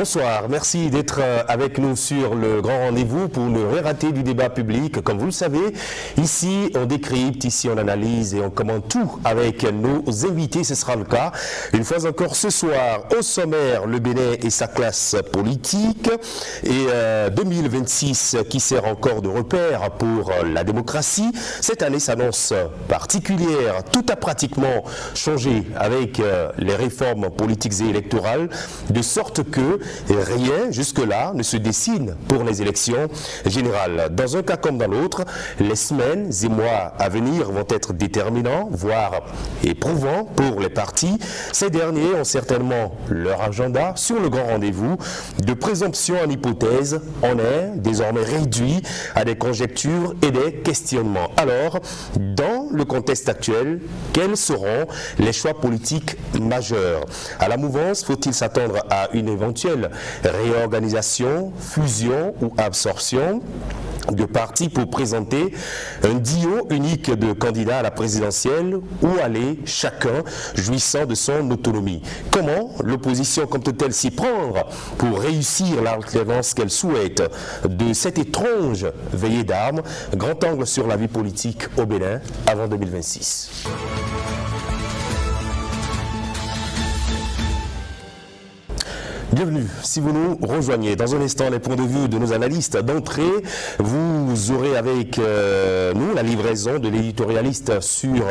Bonsoir, merci d'être avec nous sur le grand rendez-vous pour ne rien rater du débat public. Comme vous le savez, ici on décrypte, ici on analyse et on commente tout avec nos invités. Ce sera le cas une fois encore ce soir. Au sommaire, le Bénin et sa classe politique et 2026 qui sert encore de repère pour la démocratie. Cette année s'annonce particulière. Tout a pratiquement changé avec les réformes politiques et électorales, de sorte que rien jusque-là ne se dessine pour les élections générales. Dans un cas comme dans l'autre, les semaines et mois à venir vont être déterminants, voire éprouvants pour les partis. Ces derniers ont certainement leur agenda sur le grand rendez-vous. De présomption en hypothèse, on est désormais réduit à des conjectures et des questionnements. Alors, dans le contexte actuel, quels seront les choix politiques majeurs? À la mouvance, faut-il s'attendre à une éventuelle réorganisation, fusion ou absorption de partis pour présenter un duo unique de candidats à la présidentielle ou aller chacun jouissant de son autonomie? Comment l'opposition compte-t-elle s'y prendre pour réussir l'alternance qu'elle souhaite de cette étrange veillée d'armes? Grand angle sur la vie politique au Bénin avant 2026. Bienvenue, si vous nous rejoignez. Dans un instant, les points de vue de nos analystes d'entrée. Vous aurez avec nous la livraison de l'éditorialiste sur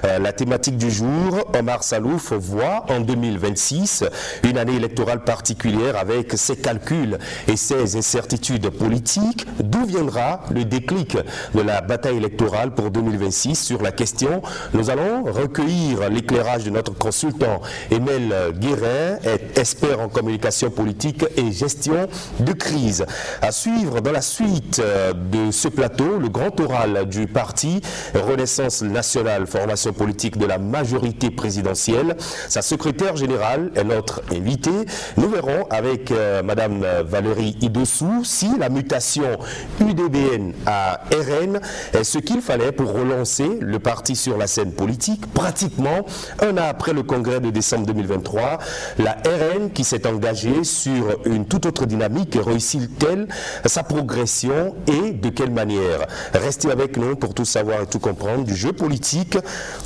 la thématique du jour. Omar Salouf voit en 2026 une année électorale particulière avec ses calculs et ses incertitudes politiques. D'où viendra le déclic de la bataille électorale pour 2026 sur la question? Nous allons recueillir l'éclairage de notre consultant Emel Guérin, expert en communication politique et gestion de crise. À suivre dans la suite de ce plateau, le grand oral du parti Renaissance nationale, formation politique de la majorité présidentielle. Sa secrétaire générale est notre invitée. Nous verrons avec Madame Valérie Idossou si la mutation UDBN à RN est ce qu'il fallait pour relancer le parti sur la scène politique. Pratiquement un an après le congrès de décembre 2023, la RN qui s'est engagée sur une toute autre dynamique réussit-elle sa progression et de quelle manière? Restez avec nous pour tout savoir et tout comprendre du jeu politique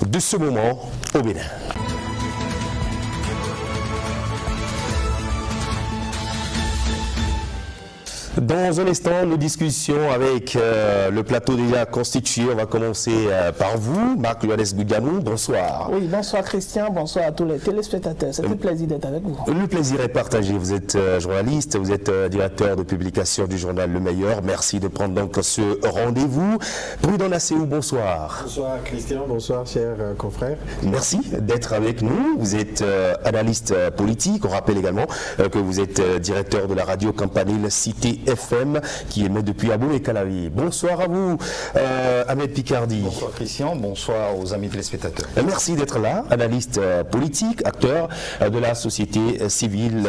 de ce moment au Bénin. Dans un instant, nos discussions avec le plateau déjà constitué. On va commencer par vous, Marc Luanes Goudianou. Bonsoir. Oui, bonsoir Christian, bonsoir à tous les téléspectateurs. C'est un plaisir d'être avec vous. Le plaisir est partagé. Vous êtes journaliste, vous êtes directeur de publication du journal Le Meilleur. Merci de prendre donc ce rendez-vous. Prudent Nasséou, bonsoir. Bonsoir Christian, bonsoir chers confrères. Merci d'être avec nous. Vous êtes analyste politique. On rappelle également que vous êtes directeur de la radio campanile Cité FM qui émet depuis Abomey-Calavi. Bonsoir à vous, Ahmed Picardy. Bonsoir Christian, bonsoir aux amis téléspectateurs. Merci d'être là, analyste politique, acteur de la société civile.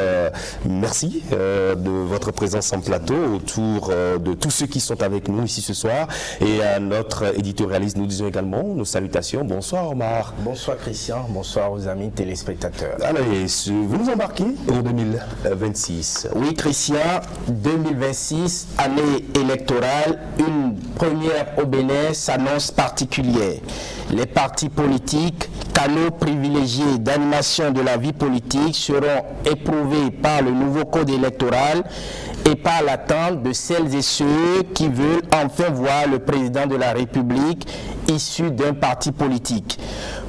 Merci de votre présence en plateau autour de tous ceux qui sont avec nous ici ce soir. Et à notre éditorialiste, nous disons également nos salutations. Bonsoir Omar. Bonsoir Christian, bonsoir aux amis téléspectateurs. Allez, vous nous embarquez en 2026. Oui Christian, 2026, année électorale, une première au Bénin s'annonce particulière. Les partis politiques, canaux privilégiés d'animation de la vie politique, seront éprouvés par le nouveau code électoral et par l'attente de celles et ceux qui veulent enfin voir le président de la République issu d'un parti politique.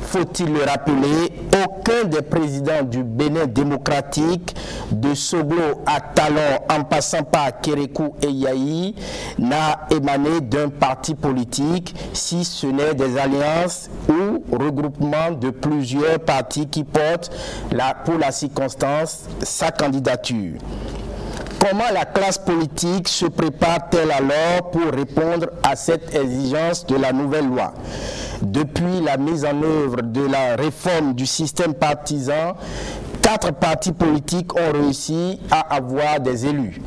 Faut-il le rappeler, aucun des présidents du Bénin démocratique, de Soglo à Talon en passant par Kérékou et Yahi, n'a émané d'un parti politique, si ce n'est des alliances ou regroupements de plusieurs partis qui portent pour la circonstance sa candidature. Comment la classe politique se prépare-t-elle alors pour répondre à cette exigence de la nouvelle loi? Depuis la mise en œuvre de la réforme du système partisan, 4 partis politiques ont réussi à avoir des élus.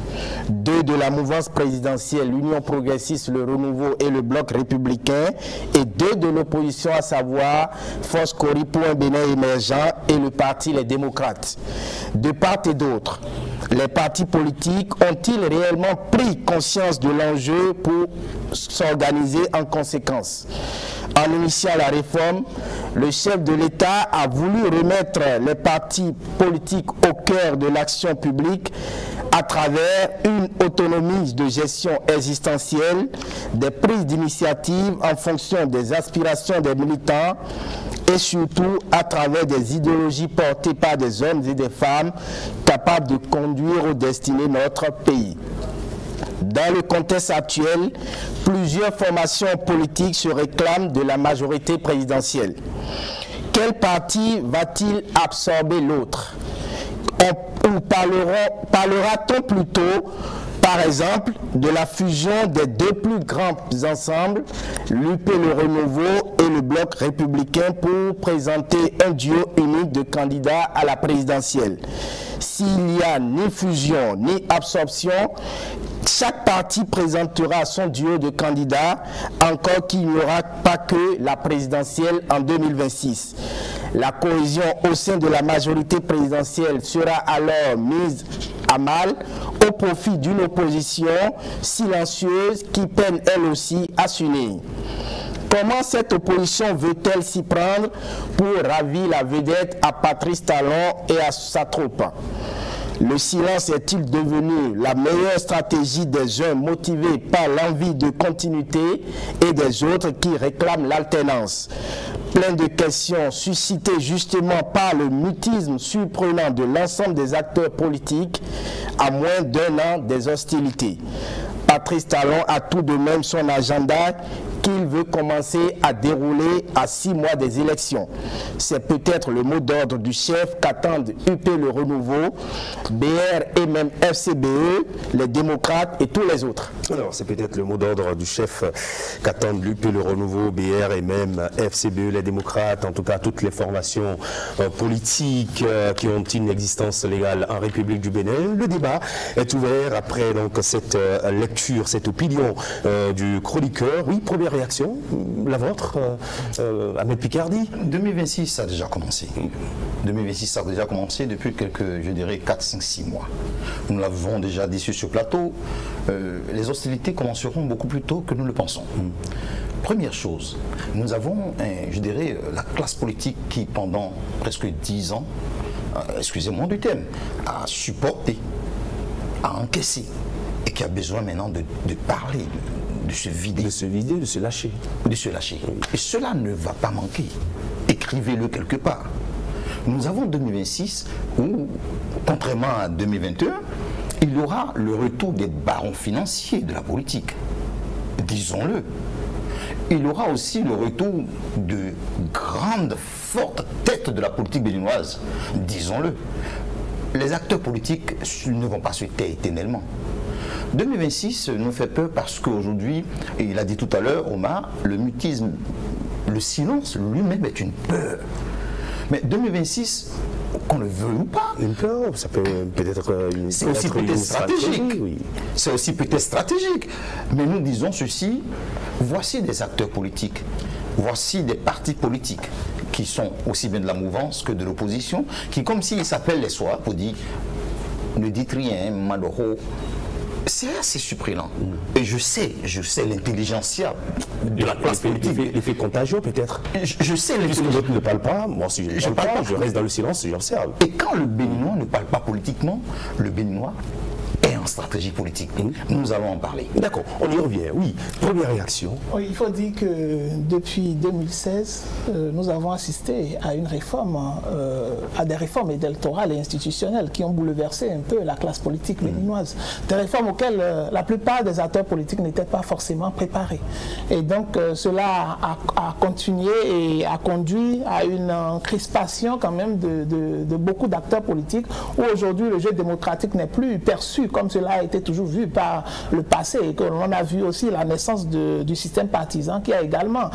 2 de la mouvance présidentielle, l'Union progressiste, le Renouveau et le Bloc républicain, et 2 de l'opposition, à savoir Force Cori pour un Bénin émergent et le parti Les Démocrates. De part et d'autre, les partis politiques ont-ils réellement pris conscience de l'enjeu pour s'organiser en conséquence? En initiant la réforme, le chef de l'État a voulu remettre les partis politiques au cœur de l'action publique à travers une autonomie de gestion existentielle, des prises d'initiative en fonction des aspirations des militants et surtout à travers des idéologies portées par des hommes et des femmes capables de conduire aux destinées de notre pays. Dans le contexte actuel, plusieurs formations politiques se réclament de la majorité présidentielle. Quel parti va-t-il absorber l'autre? Ou parlera-t-on plutôt, par exemple, de la fusion des 2 plus grands ensembles, l'UP le Renouveau et le Bloc républicain, pour présenter un duo unique de candidats à la présidentielle? S'il n'y a ni fusion ni absorption, chaque parti présentera son duo de candidats, encore qu'il n'y aura pas que la présidentielle en 2026. La cohésion au sein de la majorité présidentielle sera alors mise à mal au profit d'une opposition silencieuse qui peine elle aussi à s'unir. Comment cette opposition veut-elle s'y prendre pour ravir la vedette à Patrice Talon et à sa troupe? Le silence est-il devenu la meilleure stratégie des uns motivés par l'envie de continuité et des autres qui réclament l'alternance? Plein de questions suscitées justement par le mutisme surprenant de l'ensemble des acteurs politiques à moins d'1 an des hostilités. Patrice Talon a tout de même son agenda qu'il veut commencer à dérouler à 6 mois des élections. C'est peut-être le mot d'ordre du chef qu'attendent UP le Renouveau, BR et même FCBE, les démocrates et tous les autres. Alors, c'est peut-être le mot d'ordre du chef qu'attendent l'UP le Renouveau, BR et même FCBE, les démocrates, en tout cas toutes les formations politiques qui ont une existence légale en République du Bénin. Le débat est ouvert après donc cette lecture, cette opinion du chroniqueur. Oui, première réaction, la vôtre, Ahmed Picardy. 2026, ça a déjà commencé. 2026, ça a déjà commencé depuis quelques, je dirais, 4, 5, 6 mois. Nous l'avons déjà dit sur ce plateau, les hostilités commenceront beaucoup plus tôt que nous le pensons. Première chose, nous avons, je dirais, la classe politique qui, pendant presque 10 ans, excusez-moi du thème, a supporté, a encaissé, et qui a besoin maintenant de parler, de se vider. De se vider, de se lâcher. De se lâcher. Et cela ne va pas manquer. Écrivez-le quelque part. Nous avons 2026 où, contrairement à 2021, il y aura le retour des barons financiers de la politique. Disons-le. Il y aura aussi le retour de grandes, fortes têtes de la politique béninoise. Disons-le. Les acteurs politiques ne vont pas se taire éternellement. 2026 nous fait peur parce qu'aujourd'hui, et il a dit tout à l'heure, Omar, le mutisme, le silence lui-même est une peur. Mais 2026, qu'on le veut ou pas, une peur, ça peut être une... C'est aussi peut-être stratégique. Oui. C'est aussi peut-être stratégique. Mais nous disons ceci, voici des acteurs politiques, voici des partis politiques qui sont aussi bien de la mouvance que de l'opposition, qui comme s'ils s'appellent les soirs pour dire ne dites rien, malheureux. C'est assez surprenant. Et je sais l'intelligentsia de la classe politique. L'effet contagieux peut-être. Je sais l'intelligentsia. Puisque l'autre ne parle pas, moi si je ne parle pas, je reste dans le silence et j'observe. Et quand le Béninois ne parle pas politiquement, le Béninois est en stratégie politique. Nous allons en parler. D'accord, on y revient. Oui, première réaction. Oui, il faut dire que depuis 2016, nous avons assisté à une réforme, à des réformes électorales et institutionnelles qui ont bouleversé un peu la classe politique béninoise. Des réformes auxquelles la plupart des acteurs politiques n'étaient pas forcément préparés. Et donc cela a continué et a conduit à une crispation quand même de beaucoup d'acteurs politiques où aujourd'hui le jeu démocratique n'est plus perçu comme cela a été toujours vu par le passé, et que l'on a vu aussi la naissance du système partisan qui a également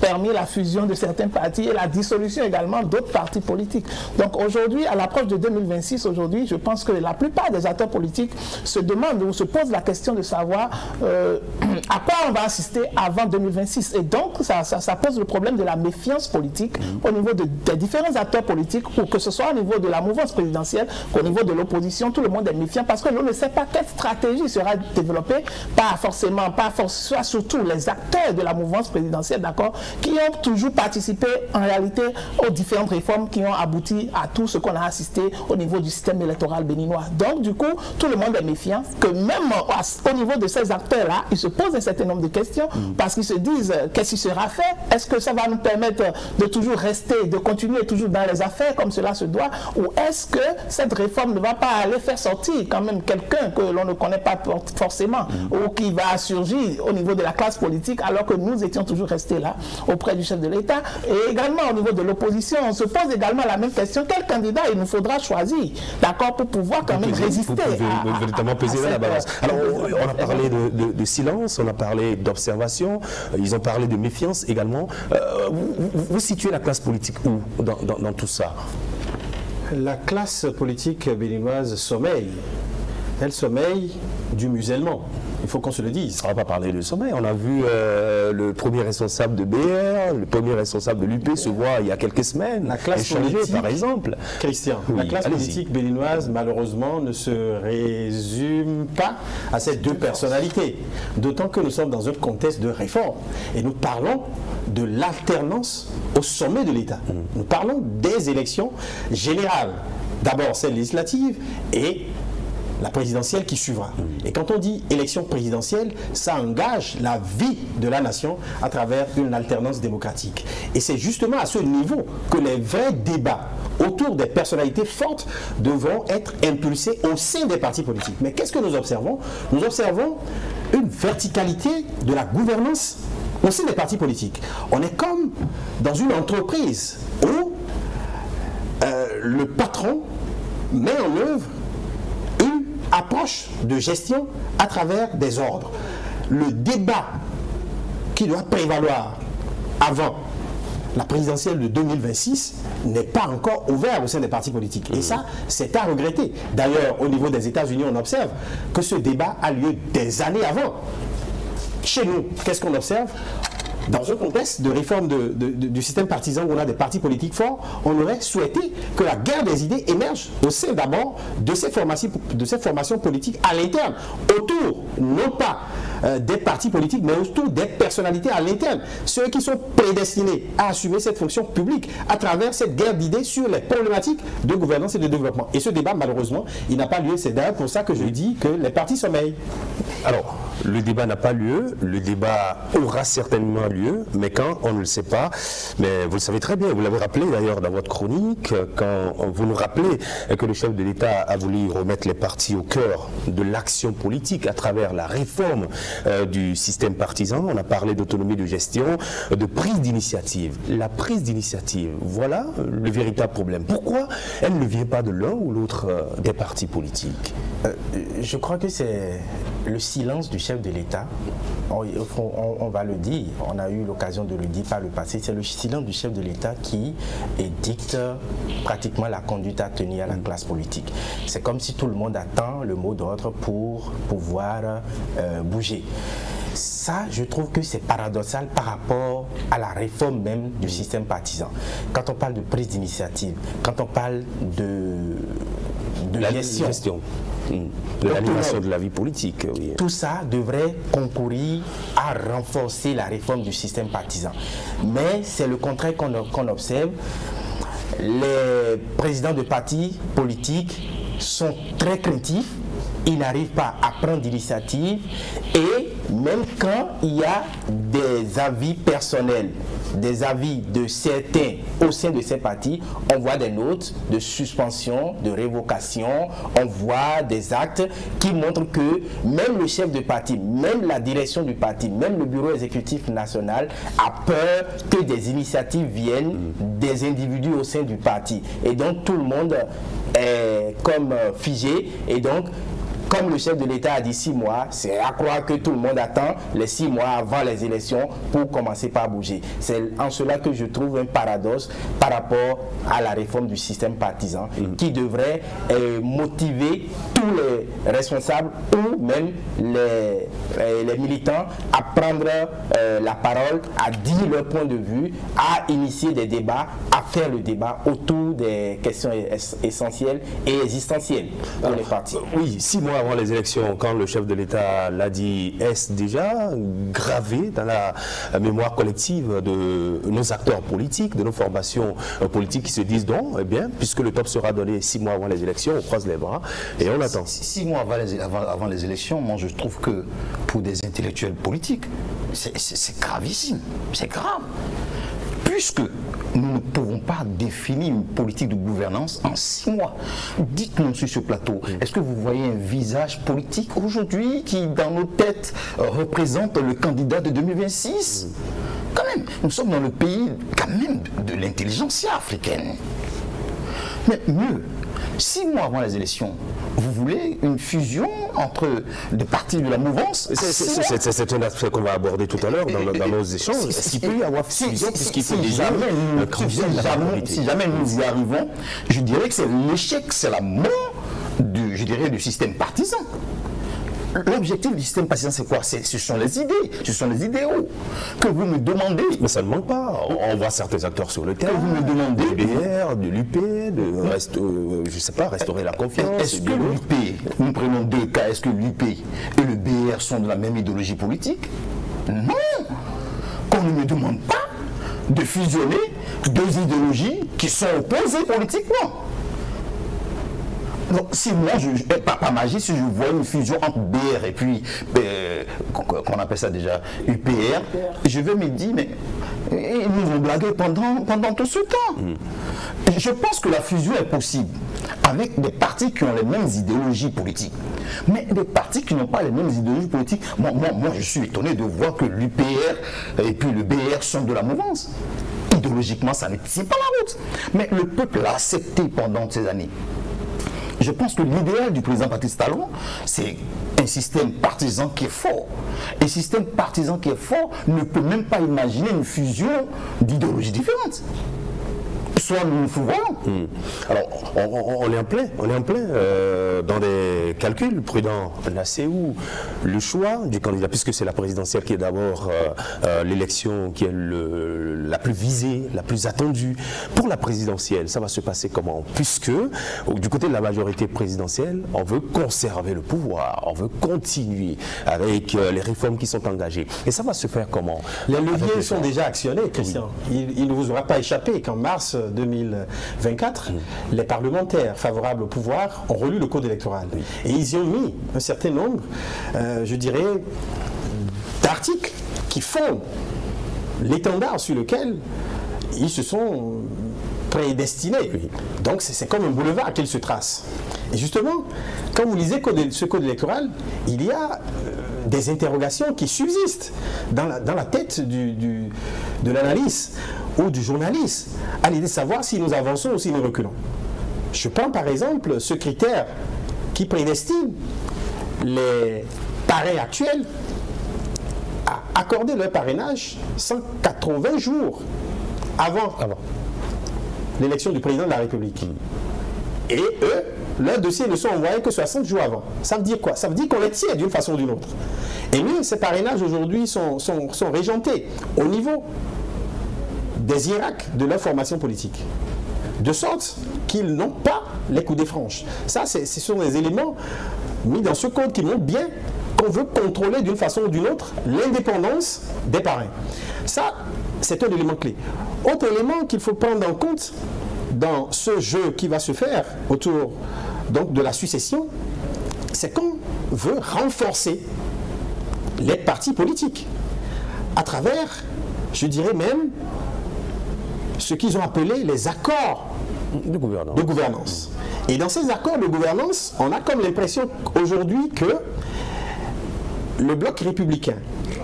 permis la fusion de certains partis et la dissolution également d'autres partis politiques. Donc aujourd'hui, à l'approche de 2026, aujourd'hui, je pense que la plupart des acteurs politiques se demandent ou se posent la question de savoir à quoi on va assister avant 2026. Et donc, ça pose le problème de la méfiance politique au niveau des différents acteurs politiques, ou que ce soit au niveau de la mouvance présidentielle qu'au niveau de l'opposition. Tout le monde est méfiant parce que l'on ne sait pas quelle stratégie sera développée, soit surtout les acteurs de la mouvance présidentielle, d'accord, qui ont toujours participé en réalité aux différentes réformes qui ont abouti à tout ce qu'on a assisté au niveau du système électoral béninois. Donc, du coup, tout le monde est méfiant, que même au niveau de ces acteurs-là, ils se posent un certain nombre de questions parce qu'ils se disent qu'est-ce qui sera fait? Est-ce que ça va nous permettre de toujours rester, de continuer toujours dans les affaires comme cela se doit, ou est-ce que cette réforme ne va pas aller faire sortir quand même quelqu'un que l'on ne connaît pas forcément, ou qui va surgir au niveau de la classe politique alors que nous étions toujours restés là auprès du chef de l'État? Et également au niveau de l'opposition, on se pose également la même question: quel candidat il nous faudra choisir, d'accord, pour pouvoir quand même résister véritablement peser dans la balance. Alors on a parlé de silence, on a parlé d'observation, ils ont parlé de méfiance également. Vous situez la classe politique où dans tout ça? La classe politique béninoise sommeille. Elle sommeille du musellement. Il faut qu'on se le dise. On ne va pas parler de sommeil. On a vu le premier responsable de BR, le premier responsable de l'UP se voir il y a quelques semaines. La classe politique, par exemple. Christian, oui, la classe politique béninoise, malheureusement, ne se résume pas à ces deux personnalités. D'autant que nous sommes dans un contexte de réforme. Et nous parlons de l'alternance au sommet de l'État. Nous parlons des élections générales. D'abord celles législatives et la présidentielle qui suivra. Et quand on dit élection présidentielle, ça engage la vie de la nation à travers une alternance démocratique. Et c'est justement à ce niveau que les vrais débats autour des personnalités fortes devront être impulsés au sein des partis politiques. Mais qu'est-ce que nous observons? Nous observons une verticalité de la gouvernance au sein des partis politiques. On est comme dans une entreprise où le patron met en œuvre approche de gestion à travers des ordres. Le débat qui doit prévaloir avant la présidentielle de 2026 n'est pas encore ouvert au sein des partis politiques. Et ça, c'est à regretter. D'ailleurs, au niveau des États-Unis, on observe que ce débat a lieu des années avant. Chez nous, qu'est-ce qu'on observe? Dans un contexte de réforme du système partisan où on a des partis politiques forts, on aurait souhaité que la guerre des idées émerge au sein d'abord de ces formations politiques à l'interne, autour, non pas des partis politiques, mais autour des personnalités à l'interne, ceux qui sont prédestinés à assumer cette fonction publique à travers cette guerre d'idées sur les problématiques de gouvernance et de développement. Et ce débat, malheureusement, il n'a pas lieu. C'est d'ailleurs pour ça que je dis que les partis sommeillent. Alors, le débat n'a pas lieu, le débat aura certainement lieu, mais quand, on ne le sait pas. Mais vous le savez très bien, vous l'avez rappelé d'ailleurs dans votre chronique, quand vous nous rappelez que le chef de l'État a voulu remettre les partis au cœur de l'action politique à travers la réforme du système partisan. On a parlé d'autonomie de gestion, de prise d'initiative. La prise d'initiative, voilà le véritable problème. Pourquoi elle ne vient pas de l'un ou l'autre des partis politiques? Je crois que c'est le silence du chef de l'État. On va le dire, on a eu l'occasion de le dire par le passé, c'est le silence du chef de l'État qui dicte pratiquement la conduite à tenir à la classe politique. C'est comme si tout le monde attend le mot d'ordre pour pouvoir bouger. Ça, je trouve que c'est paradoxal par rapport à la réforme même du système partisan. Quand on parle de prise d'initiative, quand on parle de la gestion, de l'animation de la vie politique. Oui. Tout ça devrait concourir à renforcer la réforme du système partisan. Mais c'est le contraire qu'on observe. Les présidents de partis politiques sont très craintifs il n'arrive pas à prendre d'initiative, et même quand il y a des avis personnels, des avis de certains au sein de ces partis, on voit des notes de suspension, de révocation, on voit des actes qui montrent que même le chef de parti, même la direction du parti, même le bureau exécutif national a peur que des initiatives viennent des individus au sein du parti. Et donc tout le monde est comme figé, et donc comme le chef de l'État a dit 6 mois, c'est à croire que tout le monde attend les 6 mois avant les élections pour commencer par bouger. C'est en cela que je trouve un paradoxe par rapport à la réforme du système partisan qui devrait motiver tous les responsables ou même les militants à prendre la parole, à dire leur point de vue, à initier des débats, à faire le débat autour des questions essentielles et existentielles pour les partis. Oui, 6 mois avant les élections, quand le chef de l'État l'a dit, est-ce déjà gravé dans la mémoire collective de nos acteurs politiques, de nos formations politiques qui se disent donc, eh bien, puisque le top sera donné 6 mois avant les élections, on croise les bras et on attend. 6 mois avant les élections, moi je trouve que pour des intellectuels politiques, c'est gravissime, c'est grave. Puisque nous ne pouvons pas définir une politique de gouvernance en 6 mois. Dites-nous sur ce plateau, est-ce que vous voyez un visage politique aujourd'hui qui, dans nos têtes, représente le candidat de 2026 ? Quand même, nous sommes dans le pays, quand même, de l'intelligentsia africaine. Mais mieux, 6 mois avant les élections, vous voulez une fusion entre des partis de la mouvance? C'est un aspect qu'on va aborder tout à l'heure dans nos échanges. Est-ce qu'il peut y avoir fusion puisqu'il faut déjà si jamais nous y arrivons, je dirais que c'est l'échec, c'est la mort du système partisan. L'objectif du système partisan, c'est quoi? Ce sont les idées, ce sont les idéaux que vous me demandez. Mais ça ne manque pas. On voit certains acteurs sur le terrain. Vous me demandez de l'UPR, de l'UP, je sais pas, restaurer la confiance. Est-ce que l'UP, nous prenons 2 cas, est-ce que l'UP et le BR sont de la même idéologie politique? Non. Qu'on ne me demande pas de fusionner 2 idéologies qui sont opposées politiquement. Donc, si moi, par magie, si je vois une fusion entre BR et puis, qu'on appelle ça déjà, UPR, je vais me dire, mais ils nous ont blagué pendant tout ce temps. Je pense que la fusion est possible avec des partis qui ont les mêmes idéologies politiques. Mais des partis qui n'ont pas les mêmes idéologies politiques, moi, je suis étonné de voir que l'UPR et puis le BR sont de la mouvance. Idéologiquement, ça ne tient pas la route. Mais le peuple l'a accepté pendant ces années. Je pense que l'idéal du président Patrice Talon, c'est un système partisan qui est fort. Un système partisan qui est fort ne peut même pas imaginer une fusion d'idéologies différentes. Soit nous pouvons. Alors, on est en plein dans des calculs prudents. Là, c'est où le choix du candidat, puisque c'est la présidentielle qui est d'abord l'élection qui est la plus visée, la plus attendue. Pour la présidentielle, ça va se passer comment? Puisque, du côté de la majorité présidentielle, on veut conserver le pouvoir, on veut continuer avec les réformes qui sont engagées. Et ça va se faire comment? Les leviers sont déjà actionnés, Christian. Il ne vous aura pas échappé qu'en mars 2024, les parlementaires favorables au pouvoir ont relu le code électoral. Et ils y ont mis un certain nombre, je dirais, d'articles qui font l'étendard sur lequel ils se sont prédestinés. Donc c'est comme un boulevard qu'ils se tracent. Et justement, quand vous lisez ce code électoral, il y a des interrogations qui subsistent dans la tête de l'analyste ou du journaliste à l'idée de savoir si nous avançons ou si nous reculons. Je prends par exemple ce critère qui prédestine les parrains actuels à accorder leur parrainage 180 jours avant l'élection du président de la République. Et eux, leurs dossiers ne sont envoyés que 60 jours avant. Ça veut dire quoi? Ça veut dire qu'on les tient d'une façon ou d'une autre. Et nous, ces parrainages aujourd'hui sont régentés au niveau des hiérarques de leur formation politique. De sorte qu'ils n'ont pas les coudées franches. Ça, ce sont des éléments mis dans ce code qui montrent bien qu'on veut contrôler d'une façon ou d'une autre l'indépendance des parrains. Ça, c'est un élément clé. Autre élément qu'il faut prendre en compte dans ce jeu qui va se faire autour donc, de la succession, c'est qu'on veut renforcer les partis politiques à travers, je dirais même, ce qu'ils ont appelé les accords de gouvernance. Et dans ces accords de gouvernance, on a comme l'impression aujourd'hui que le bloc républicain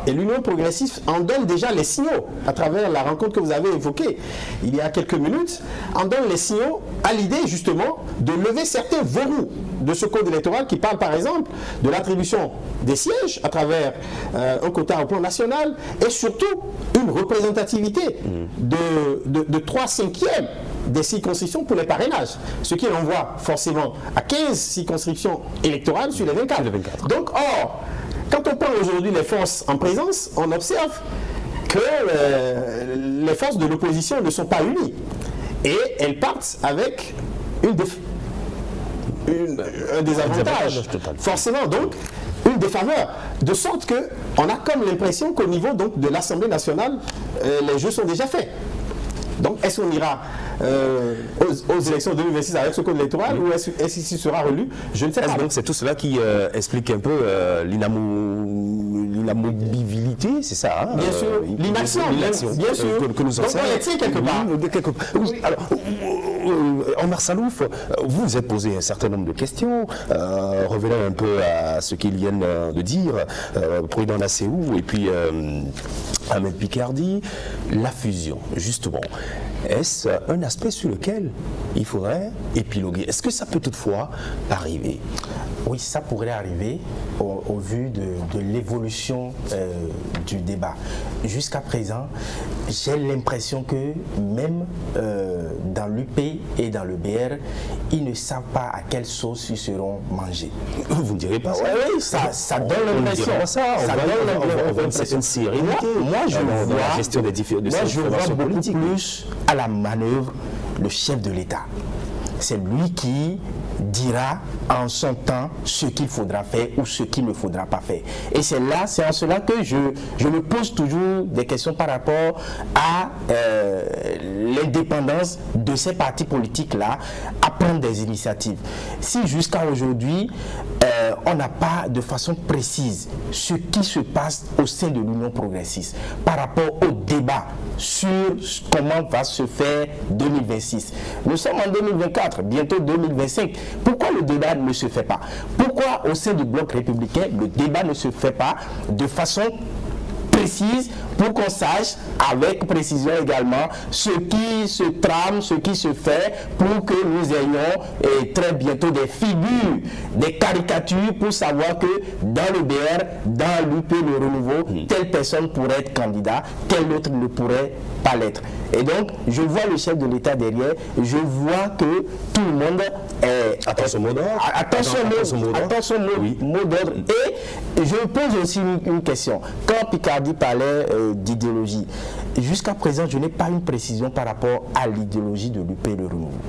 et l'Union progressiste en donnent déjà les signaux à travers la rencontre que vous avez évoquée il y a quelques minutes, en donnent les signaux à l'idée justement de lever certains verrous de ce code électoral qui parle par exemple de l'attribution des sièges à travers un quota au plan national et surtout une représentativité de 3/5 des circonscriptions pour les parrainages, ce qui renvoie forcément à 15 circonscriptions électorales sur les 24. Donc, or, quand on prend aujourd'hui les forces en présence, on observe que les forces de l'opposition ne sont pas unies. Et elles partent avec un désavantage. Forcément, donc, une défaveur. De sorte qu'on a comme l'impression qu'au niveau donc, de l'Assemblée nationale, les jeux sont déjà faits. Donc, est-ce qu'on ira aux élections 2026 avec ce code électoral ou est-ce qu'il sera relu? Je ne sais pas. Donc, c'est tout cela qui explique un peu l'inamovibilité, c'est ça hein, bien sûr, l'inaction, bien sûr. Que nous observons. Donc, on les tient quelque part. Oui. Alors, Omar Salouf, vous êtes posé un certain nombre de questions, revenant un peu à ce qu'ils viennent de dire, Président Nassehou et puis Ahmed Picardy, la fusion, justement. Est-ce un aspect sur lequel il faudrait épiloguer? Est-ce que ça peut toutefois arriver? Oui, ça pourrait arriver au vu de l'évolution du débat. Jusqu'à présent, j'ai l'impression que même dans l'UP et dans le BR, ils ne savent pas à quelle sauce ils seront mangés. Vous ne direz pas ça? Oui, ça donne l'impression. On voit une certaine sérénité. Moi, je vois la gestion des différentes beaucoup plus à la manœuvre le chef de l'État. C'est lui qui dira en son temps ce qu'il faudra faire ou ce qu'il ne faudra pas faire. Et c'est en cela que je me pose toujours des questions par rapport à l'indépendance de ces partis politiques-là à prendre des initiatives. Si jusqu'à aujourd'hui, on n'a pas de façon précise ce qui se passe au sein de l'Union progressiste par rapport au débat sur comment va se faire 2026. Nous sommes en 2024, bientôt 2025. Pourquoi le débat ne se fait pas? Pourquoi au sein du bloc républicain, le débat ne se fait pas de façon précise pour qu'on sache avec précision également ce qui se trame, ce qui se fait pour que nous ayons très bientôt des figures, des caricatures pour savoir que dans le BR, dans l'UP, le renouveau, telle personne pourrait être candidat, telle autre ne pourrait pas l'être. Et donc, je vois le chef de l'État derrière, je vois que tout le monde attend son mot d'ordre. Attend son mot d'ordre. Et je pose aussi une question. Quand Picardy parlait d'idéologie, jusqu'à présent, je n'ai pas une précision par rapport à l'idéologie de l'UP et le renouveau,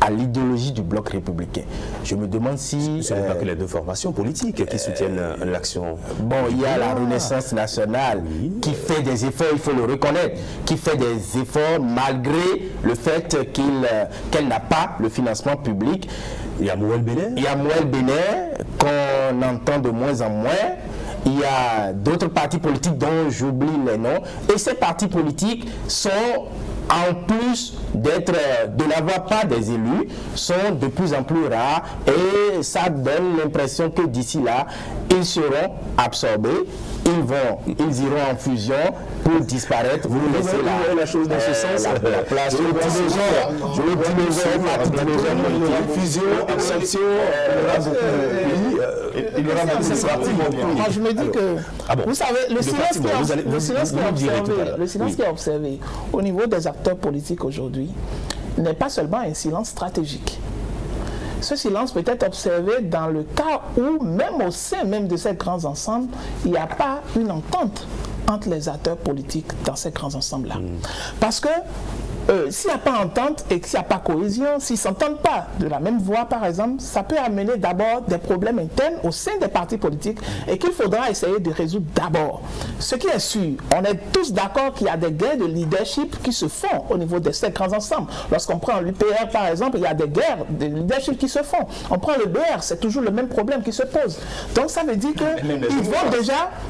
à l'idéologie du bloc républicain. Je me demande si... Ce n'est pas que les deux formations politiques qui soutiennent l'action. Bon, il y a la Renaissance nationale qui fait des efforts, il faut le reconnaître, qui fait des efforts malgré le fait qu'elle n'a pas le financement public. Il y a Mouel Béner. Il y a Mouel Béner qu'on entend de moins en moins. Il y a d'autres partis politiques dont j'oublie les noms. Et ces partis politiques sont, en plus de n'avoir pas des élus, sont de plus en plus rares. Et ça donne l'impression que d'ici là, ils seront absorbés. Ils iront en fusion pour disparaître. Vous laissez la chose dans ce sens. La place. Fusion, absorption. Moi, je me dis que, vous savez, le silence qui est observé au niveau des acteurs politiques aujourd'hui n'est pas seulement un silence stratégique. Ce silence peut être observé dans le cas où, même au sein même de ces grands ensembles, il n'y a pas une entente entre les acteurs politiques dans ces grands ensembles-là. Parce que s'il n'y a pas entente et s'il n'y a pas cohésion, s'ils ne s'entendent pas de la même voie, par exemple, ça peut amener d'abord des problèmes internes au sein des partis politiques et qu'il faudra essayer de résoudre d'abord. Ce qui est sûr, on est tous d'accord qu'il y a des guerres de leadership qui se font au niveau de ces grands ensembles. Lorsqu'on prend l'UPR, par exemple, il y a des guerres de leadership qui se font. On prend le BR, c'est toujours le même problème qui se pose. Donc ça veut dire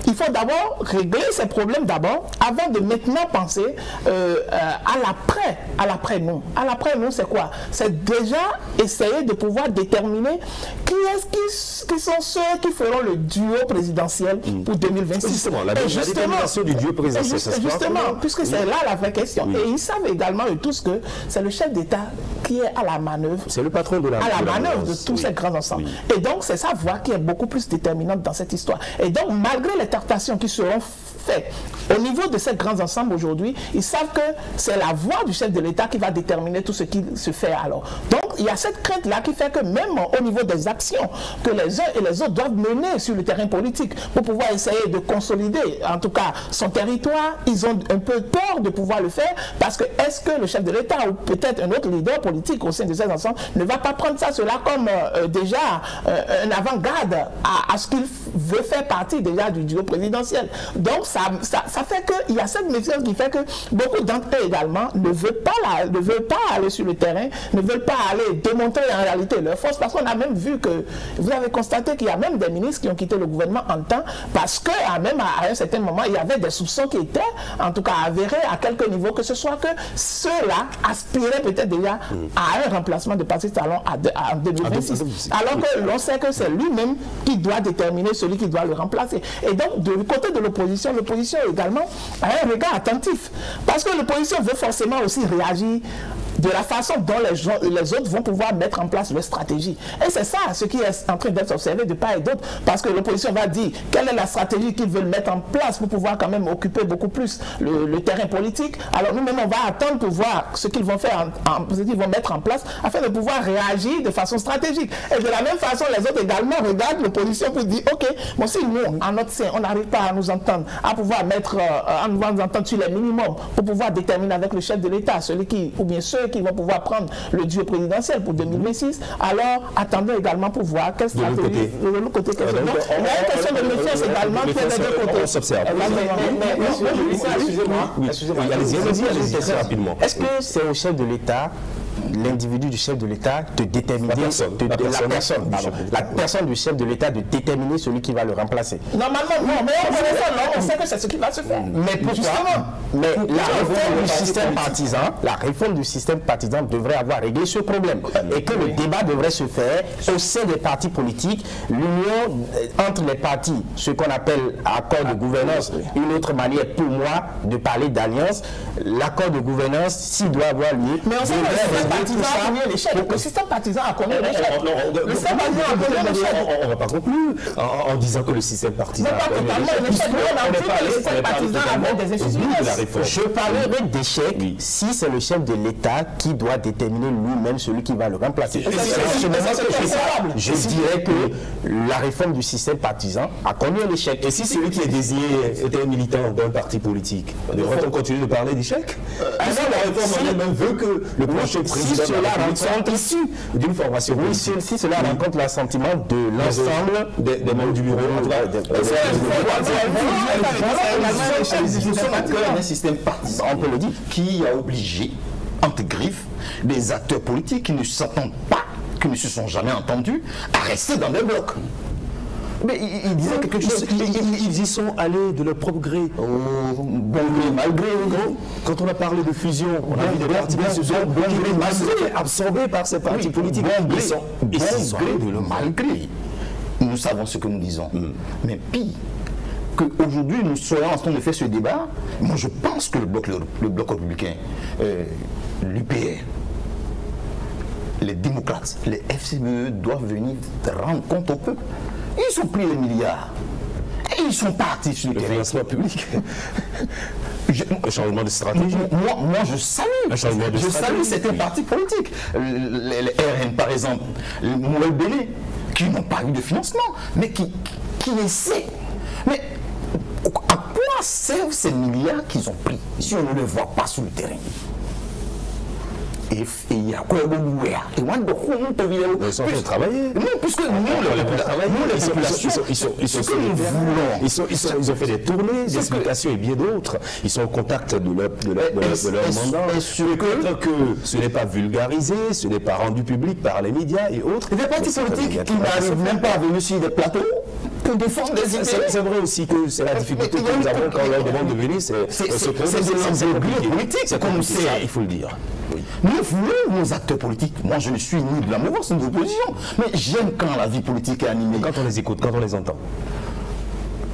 qu'il faut d'abord régler ces problèmes d'abord, avant de maintenant penser à l'après-nous. À l'après-nous, c'est quoi? C'est déjà essayer de pouvoir déterminer qui sont ceux qui feront le duo présidentiel pour 2026. Justement, la détermination du duo présidentiel. Justement, puisque c'est là la vraie question. Et ils savent également eux tous que c'est le chef d'État qui est à la manœuvre. C'est le patron de la manœuvre de tous ces grands ensembles. Et donc, c'est sa voix qui est beaucoup plus déterminante dans cette histoire. Et donc, malgré les tractations qui seront faites au niveau de ces grands ensembles aujourd'hui, ils savent que c'est la voix du chef de l'État qui va déterminer tout ce qui se fait alors. Donc, il y a cette crainte-là qui fait que même au niveau des actions que les uns et les autres doivent mener sur le terrain politique pour pouvoir essayer de consolider, en tout cas, son territoire, ils ont un peu peur de pouvoir le faire parce que est-ce que le chef de l'État ou peut-être un autre leader politique au sein de ces ensembles ne va pas prendre cela comme déjà un avant-garde à ce qu'il veut faire partie déjà du duo présidentiel. Donc, ça fait qu'il y a cette méfiance qui fait que beaucoup d'entre eux également ne veulent pas aller sur le terrain, ne veulent pas aller démontrer en réalité leur force, parce qu'on a même vu que, vous avez constaté qu'il y a même des ministres qui ont quitté le gouvernement en temps, parce qu'à un certain moment, il y avait des soupçons qui étaient, en tout cas avérés à quelque niveau que ce soit, que ceux-là aspiraient peut-être déjà à un remplacement de Patrice Talon en 2026. Alors que l'on sait que c'est lui-même qui doit déterminer celui qui doit le remplacer. Et donc, du côté de l'opposition également a un regard attentif. Parce que l'opposition veut forcément aussi réagir de la façon dont les autres vont pouvoir mettre en place leur stratégie. Et c'est ça ce qui est en train d'être observé de part et d'autre, parce que l'opposition va dire quelle est la stratégie qu'ils veulent mettre en place pour pouvoir quand même occuper beaucoup plus le terrain politique. Alors nous-mêmes, on va attendre pour voir ce qu'ils vont faire, ce qu'ils vont mettre en place afin de pouvoir réagir de façon stratégique. Et de la même façon, les autres également regardent l'opposition pour dire, ok, bon, si nous, en notre sein, on n'arrive pas à nous entendre, à pouvoir mettre, à nous entendre sur les minimums pour pouvoir déterminer avec le chef de l'État, celui qui, ou bien ceux qui vont pouvoir prendre le duo présidentiel pour 2026, alors attendons également pour voir quelle stratégie de l'autre côté. Il y a une question de méfiance également qui est des deux côtés. On s'observe. Excusez-moi, allez-y très rapidement. Est-ce que c'est au chef de l'État, l'individu du chef de l'État, de déterminer la personne du chef de l'État de déterminer celui qui va le remplacer? Normalement, non, mais on sait que c'est ce qui va se faire. Mais pourquoi? Mais la réforme du système partisan devrait avoir réglé ce problème et que le débat devrait se faire au sein des partis politiques, l'union entre les partis, ce qu'on appelle accord de gouvernance, une autre manière pour moi de parler d'alliance, l'accord de gouvernance, s'il doit avoir lieu, mais on sait que le système partisan a connu l'échec. Le système partisan a connu l'échec. On ne va pas conclure en disant que le système partisan a connu l'échec. Le système partisan avait des insuffisants. Je parlerai d'échec si c'est le chef de l'État qui doit déterminer lui-même celui qui va le remplacer. Je dirais que la réforme du système partisan a connu un échec. Et si celui qui est désigné était un militant d'un parti politique, devrait-on continuer de parler d'échec? La réforme elle-même veut que le prochain président issu d'une formation politique. Si cela rencontre l'assentiment de l'ensemble des membres du bureau, nous sommes au cœur d'un système partisan, on peut le dire, qui a obligé, entre griffes, des acteurs politiques qui ne s'entendent pas, qui ne se sont jamais entendus, à rester dans des blocs. Mais ils disaient quelque chose, ils y sont allés de leur propre gré. Bon gré, malgré. Quand on a parlé de fusion, on a vu des partis qui se sont absorbés par ces partis politiques. Ils sont malgré. Nous savons ce que nous disons. Mais pire, qu'aujourd'hui nous soyons en train de faire ce débat, moi je pense que le bloc républicain, l'UPR, les démocrates, les FCME doivent venir rendre compte au peuple. Ils ont pris les milliards. Et ils sont partis sur le financement public. Un changement de stratégie. Moi, je salue certains partis politiques. Les RN, par exemple, les Nouvelle Béné, qui n'ont pas eu de financement, mais qui essaient. Mais à quoi servent ces milliards qu'ils ont pris si on ne les voit pas sur le terrain? Et il y a quoi de ouvert. Et moi, de quoi on peut vivre. Ils sont en train de travailler. Non, puisque ils ont fait des tournées, des explications et bien d'autres. Ils sont en contact de leur mandat. Peut-être que ce n'est pas vulgarisé, ce n'est pas rendu public par les médias et autres. Des partis politiques qui n'arrivent même pas à venir sur des plateaux pour défendre des intérêts. C'est vrai aussi que c'est la difficulté que nous avons quand on leur demande de venir. C'est de l'embrouille politique, c'est comme c'est. Il faut le dire. Oui. Nous voulons nos acteurs politiques. Moi, je ne suis ni de la mouvance ni de l'opposition. Mais j'aime quand la vie politique est animée. Quand on les écoute, quand on les entend.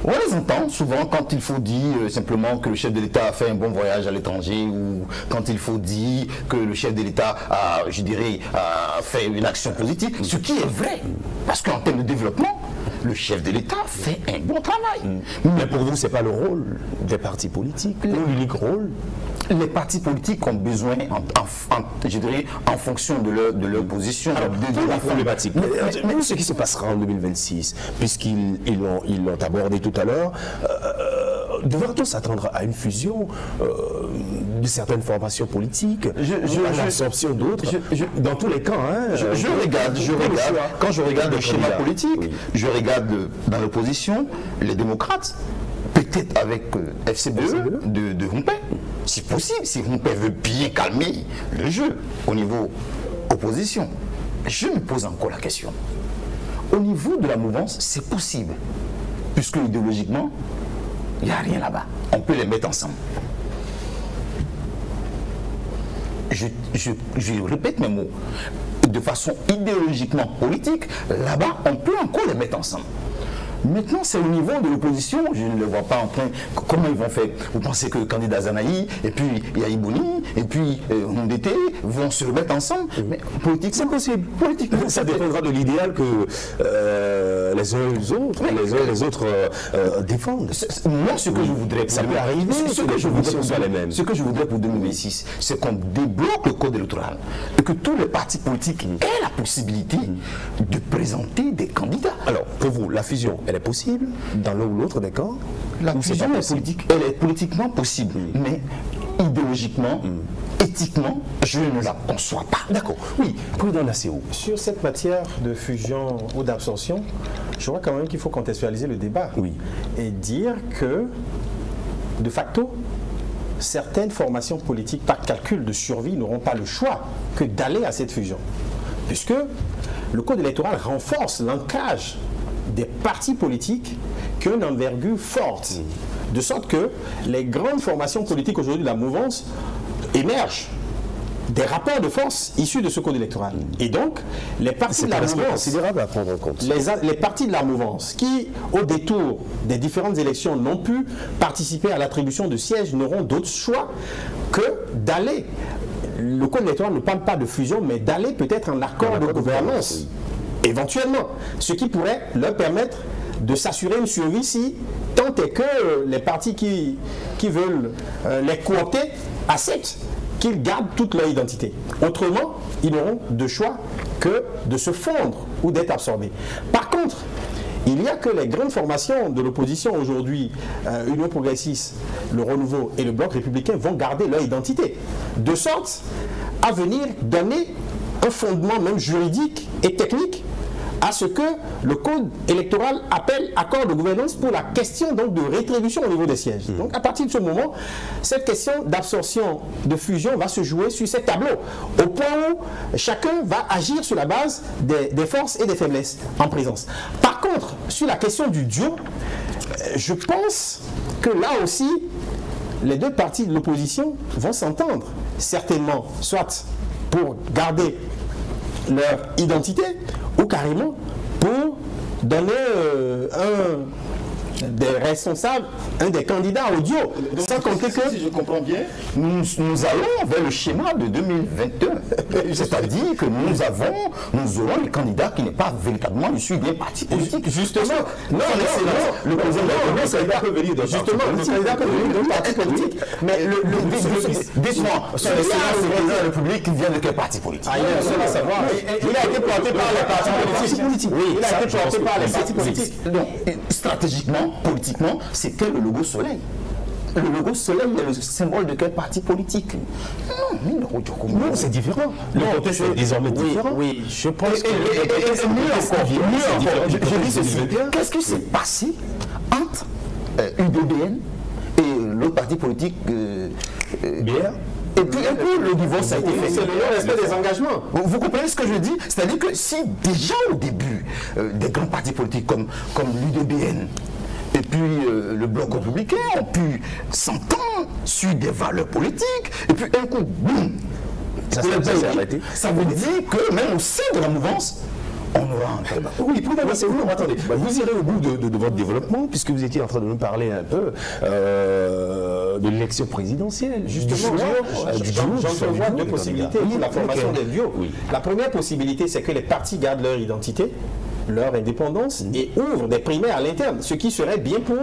On les entend souvent quand il faut dire simplement que le chef de l'État a fait un bon voyage à l'étranger ou quand il faut dire que le chef de l'État a, je dirais, a fait une action positive. Ce qui est vrai. Parce qu'en termes de développement, le chef de l'État fait un bon travail. Mais pour vous, ce n'est pas le rôle des partis politiques, l'unique rôle. Les partis politiques ont besoin, je dirais, en fonction de leur position, de la problématique. Mais ce qui se passera en 2026, puisqu'ils l'ont abordé tout à l'heure, devra-t-on s'attendre à une fusion de certaines formations politiques, à l'absorption d'autres, dans tous les camps. Hein, quand je regarde le schéma politique, je regarde dans l'opposition les démocrates, peut-être avec FCBE de Humpé, si possible, si Humpé veut bien calmer le jeu au niveau opposition. Je me pose encore la question. Au niveau de la mouvance, c'est possible, puisque idéologiquement, il n'y a rien là-bas. On peut les mettre ensemble. Je répète mes mots. De façon idéologiquement politique, là-bas, on peut encore les mettre ensemble. Maintenant, c'est au niveau de l'opposition, je ne le vois pas en train. Comment ils vont faire? Vous pensez que le candidat Zanaï, et puis Yaïbouni, et puis Hondete vont se mettre ensemble? Mais politique, c'est possible. Politiquement, ça dépendra de l'idéal que les uns et les autres défendent. Moi, ce que je voudrais, ça peut arriver, ce que je voudrais pour 2026, c'est qu'on débloque le code électoral et que tous les partis politiques aient la possibilité de présenter des candidats. Alors, pour vous, la fusion, elle est possible dans l'un ou l'autre des camps? La fusion est politique. Elle est politiquement possible, mais idéologiquement, éthiquement, je ne la conçois pas. D'accord. Oui, président Nassirou. Sur cette matière de fusion ou d'absorption, je crois quand même qu'il faut contextualiser le débat. Oui. Et dire que, de facto, certaines formations politiques, par calcul de survie, n'auront pas le choix que d'aller à cette fusion. Puisque le code électoral renforce l'ancrage des partis politiques qui ont une envergure forte. De sorte que les grandes formations politiques aujourd'hui de la mouvance émergent des rapports de force issus de ce code électoral. Et donc, les partis de la mouvance, considérable à prendre en compte. Les partis de la mouvance qui, au détour des différentes élections, n'ont pu participer à l'attribution de sièges, n'auront d'autre choix que d'aller. Le code électoral ne parle pas de fusion, mais d'aller peut-être en accord de gouvernance, éventuellement. Ce qui pourrait leur permettre de s'assurer une survie si tant est que les partis qui veulent les coopter acceptent qu'ils gardent toute leur identité. Autrement, ils n'auront de choix que de se fondre ou d'être absorbés. Par contre, il n'y a que les grandes formations de l'opposition aujourd'hui, Union progressiste, le Renouveau et le Bloc républicain vont garder leur identité, de sorte à venir donner un fondement même juridique et technique à ce que le code électoral appelle accord de gouvernance pour la question donc de rétribution au niveau des sièges. Donc à partir de ce moment, cette question d'absorption, de fusion va se jouer sur ces tableaux, au point où chacun va agir sur la base des forces et des faiblesses en présence. Par contre, sur la question du duo, je pense que là aussi, les deux partis de l'opposition vont s'entendre, certainement, soit pour garder leur identité, ou carrément pour donner des responsables, un des candidats au duo. Sans compter que, si je comprends bien, nous allons vers le schéma de 2021. C'est-à-dire que nous aurons les candidats qui n'est pas véritablement issus d'un parti politique. Justement, le candidat peut venir d'un parti politique. Mais dites-moi, c'est le président de la République qui vient de quel parti politique? Il a été porté par les partis politiques. Oui, il a été porté par les partis politiques. Donc, stratégiquement, politiquement, c'était le logo soleil. le logo soleil est le symbole de quel parti politique? Non, c'est différent. Le contexte est désormais différent. Oui, je pense que... Je dis ceci. Qu'est-ce qui s'est passé entre UDBN et l'autre parti politique BR? Et puis le divorce a été fait. C'est le non-respect des engagements. Vous comprenez ce que je dis? C'est-à-dire que si déjà au début, des grands partis politiques comme l'UDBN et puis le Bloc républicain ont pu s'entendre sur des valeurs politiques, et puis un coup, boum, ça veut dire que même au sein de la mouvance, on aura un débat. Oui, pour moi, c'est vous. Attendez, vous irez au bout de votre développement, puisque vous étiez en train de nous parler un peu de l'élection présidentielle. Justement, j'entrevois deux possibilités pour la formation des duos. La première possibilité, c'est que les partis gardent leur identité, leur indépendance et ouvrent des primaires à l'interne, ce qui serait bien pour,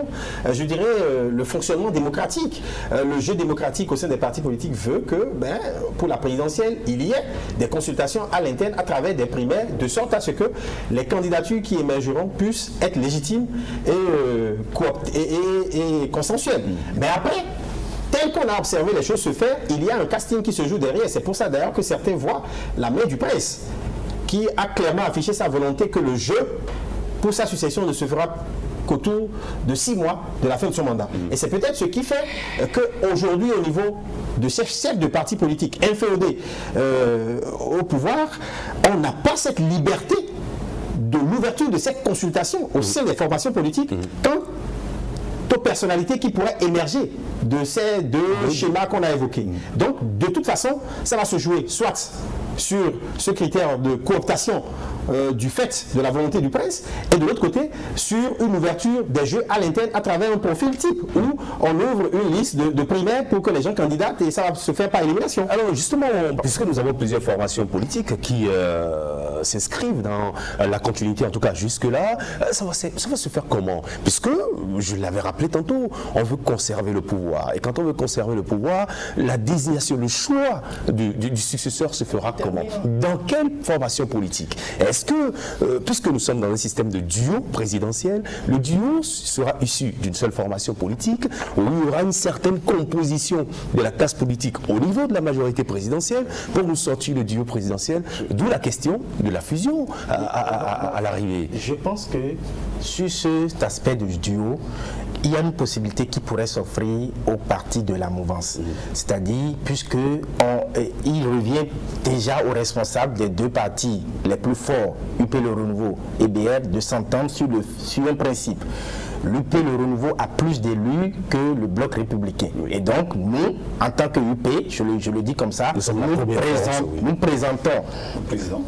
je dirais, le fonctionnement démocratique. Le jeu démocratique au sein des partis politiques veut que, pour la présidentielle, il y ait des consultations à l'interne à travers des primaires, de sorte à ce que les candidatures qui émergeront puissent être légitimes et consensuelles. Mais après, tel qu'on a observé les choses se faire, il y a un casting qui se joue derrière. C'est pour ça d'ailleurs que certains voient la main du prince, qui a clairement affiché sa volonté que le jeu pour sa succession ne se fera qu'autour de 6 mois de la fin de son mandat. Et c'est peut-être ce qui fait qu'aujourd'hui, au niveau de chefs de partis politiques inféodés au pouvoir, on n'a pas cette liberté de l'ouverture de cette consultation au sein des formations politiques quant aux personnalités qui pourraient émerger de ces deux schémas qu'on a évoqués. Donc, de toute façon, ça va se jouer soit sur ce critère de cooptation du fait de la volonté du prince, et de l'autre côté, sur une ouverture des jeux à l'interne à travers un profil type, où on ouvre une liste de primaires pour que les gens candidatent, et ça va se faire par élimination. Alors justement, puisque nous avons plusieurs formations politiques qui s'inscrivent dans la continuité, en tout cas jusque-là, ça va se faire comment? Puisque, je l'avais rappelé tantôt, on veut conserver le pouvoir. Et quand on veut conserver le pouvoir, la désignation, le choix du successeur se fera comment? Dans quelle formation politique? Est-ce que, puisque nous sommes dans un système de duo présidentiel, le duo sera issu d'une seule formation politique, où il y aura une certaine composition de la classe politique au niveau de la majorité présidentielle pour nous sortir le duo présidentiel, d'où la question de la fusion à l'arrivée? Je pense que sur cet aspect du duo, il y a une possibilité qui pourrait s'offrir aux partis de la mouvance. C'est-à-dire, puisque il revient déjà aux responsables des deux partis les plus forts, UP Le Renouveau et BR, de s'entendre sur un principe. L'UP Le Renouveau a plus d'élus que le Bloc républicain. Et donc, nous, en tant que UP, je le dis comme ça, nous présentons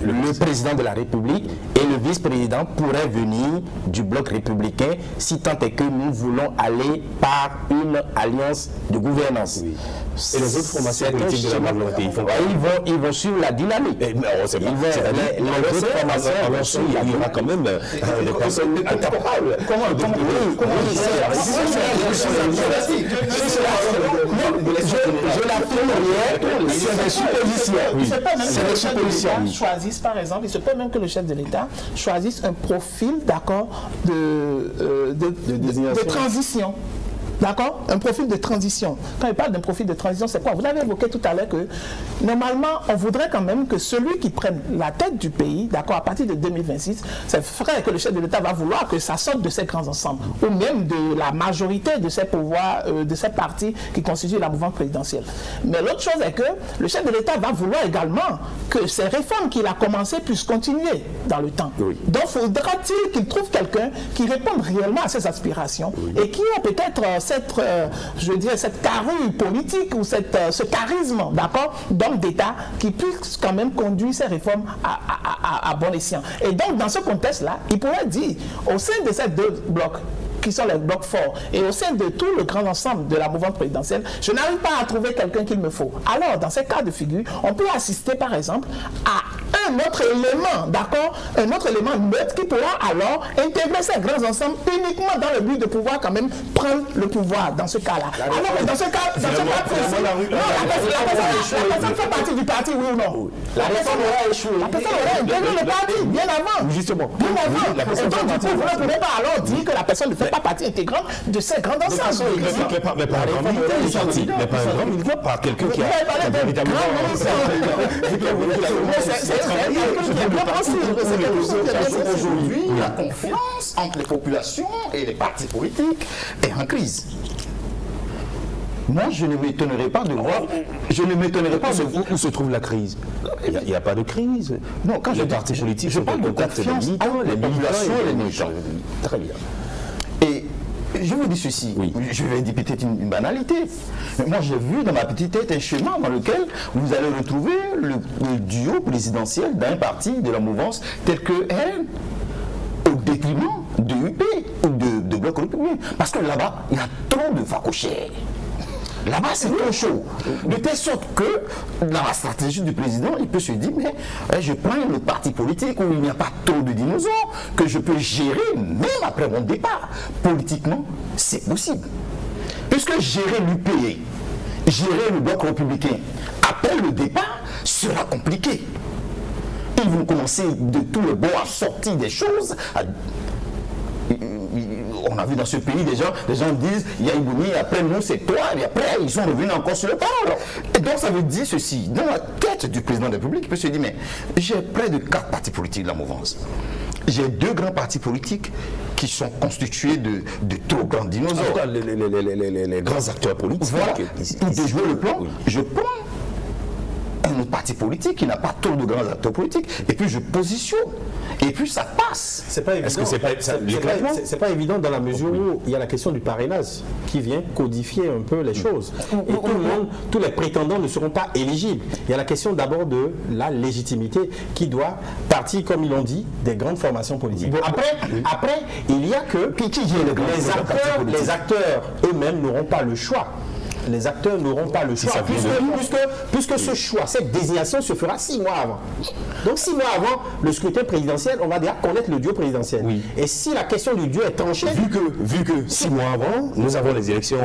le président de la République, et le vice-président pourrait venir du Bloc républicain, si tant est que nous voulons aller par une alliance de gouvernance. Oui. Et les autres formations politiques de la majorité, ils vont suivre la dynamique. Les autres formations, il y aura quand même des personnes incapables. Je l'affirme rien, c'est des suppositions. Il se peut même que le chef de l'État choisisse, par exemple, il se peut même que le chef de l'État choisisse un profil, d'accord, de transition. D'accord? Un profil de transition. Quand il parle d'un profil de transition, c'est quoi? Vous avez évoqué tout à l'heure que normalement, on voudrait quand même que celui qui prenne la tête du pays, d'accord, à partir de 2026, c'est vrai que le chef de l'État va vouloir que ça sorte de ces grands ensembles, ou même de la majorité de ces pouvoirs, de ces partis qui constituent la mouvance présidentielle. Mais l'autre chose est que le chef de l'État va vouloir également que ces réformes qu'il a commencées puissent continuer dans le temps. Oui. Donc, faudra-t-il qu'il trouve quelqu'un qui réponde réellement à ses aspirations et qui a peut-être cette carrure politique ou ce charisme, d'accord, d'homme d'État qui puisse quand même conduire ces réformes à bon escient. Et donc, dans ce contexte-là, il pourrait dire, au sein de ces deux blocs, qui sont les blocs forts, et au sein de tout le grand ensemble de la mouvance présidentielle, je n'arrive pas à trouver quelqu'un qu'il me faut. Alors, dans ces cas de figure, on peut assister, par exemple, à un autre élément, d'accord, un autre élément neutre qui pourra alors intégrer ces grands ensembles uniquement dans le but de pouvoir quand même prendre le pouvoir dans ce cas-là. Alors dans ce cas précis, la personne fait partie du parti, oui ou non? La personne aura échoué. La personne aura intégré le parti bien avant. Justement. Bien avant. Et donc du coup, vous ne pouvez pas alors dire que la personne ne fait pas partie intégrante de ces grands ensembles. Mais pas un grand militant, mais pas un grand militant, pas quelqu'un qui a véritablement... Aujourd'hui, la confiance entre les populations et les partis politiques est en crise. Moi, je ne m'étonnerais pas de voir. Je ne m'étonnerais pas de voir. Où se trouve la crise? Il n'y a pas de crise. Non, quand les partis politiques, je parle de confiance entre les populations et les militants. Très bien. Et je vous dis ceci, je vais dire peut-être une banalité, mais moi j'ai vu dans ma petite tête un schéma dans lequel vous allez retrouver le duo présidentiel d'un parti de la mouvance tel que RN, au détriment de UP ou de Bloc républicain. Parce que là-bas, il y a trop de facochères. Là-bas, c'est trop chaud. De telle sorte que, dans la stratégie du président, il peut se dire, mais je prends le parti politique où il n'y a pas trop de dinosaures, que je peux gérer même après mon départ. Politiquement, c'est possible. Puisque gérer l'UP, gérer le Bloc républicain, après le départ, sera compliqué. Ils vont commencer de tout le bon à sortir des choses, on a vu dans ce pays des gens disent il y a Ibouni, après nous c'est toi, et après ils sont revenus encore sur le parole. Et donc ça veut dire ceci, dans la tête du président de la République, il peut se dire mais j'ai près de 4 partis politiques de la mouvance. J'ai 2 grands partis politiques qui sont constitués de trop grands dinosaures. En tout cas, les grands acteurs politiques. Voilà, pour déjouer le plan, je prends un autre parti politique qui n'a pas trop de grands acteurs politiques, et puis je positionne, et puis ça passe. C'est pas évident. C'est pas évident dans la mesure où il y a la question du parrainage qui vient codifier un peu les choses. Et tout le monde, tous les prétendants ne seront pas éligibles. Il y a la question d'abord de la légitimité qui doit partir, comme ils l'ont dit, des grandes formations politiques. Après, il y a que les acteurs eux-mêmes n'auront pas le choix. Les acteurs n'auront pas le choix, puisque ce choix, cette désignation se fera 6 mois avant. Donc 6 mois avant le scrutin présidentiel, on va déjà connaître le duo présidentiel. Oui. Et si la question du duo est tranchée... Vu que 6 mois avant, nous avons les élections,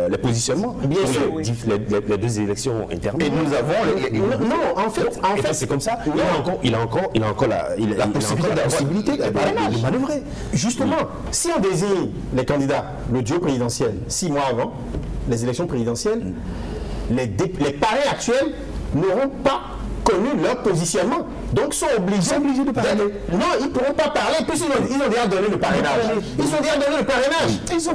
les positionnements, bien sûr, les 2 élections intermédiaires. Et nous avons... Non, en fait c'est comme ça. Il a encore la possibilité de manœuvrer. Justement, si on désigne les candidats, le duo présidentiel, 6 mois avant les élections présidentielles, les parrains actuels n'auront pas connu leur positionnement. Donc sont obligés de parler. Non, ils ne pourront pas parler puisqu'ils ont déjà donné le parrainage. Ils ont déjà donné le parrainage. Ils ont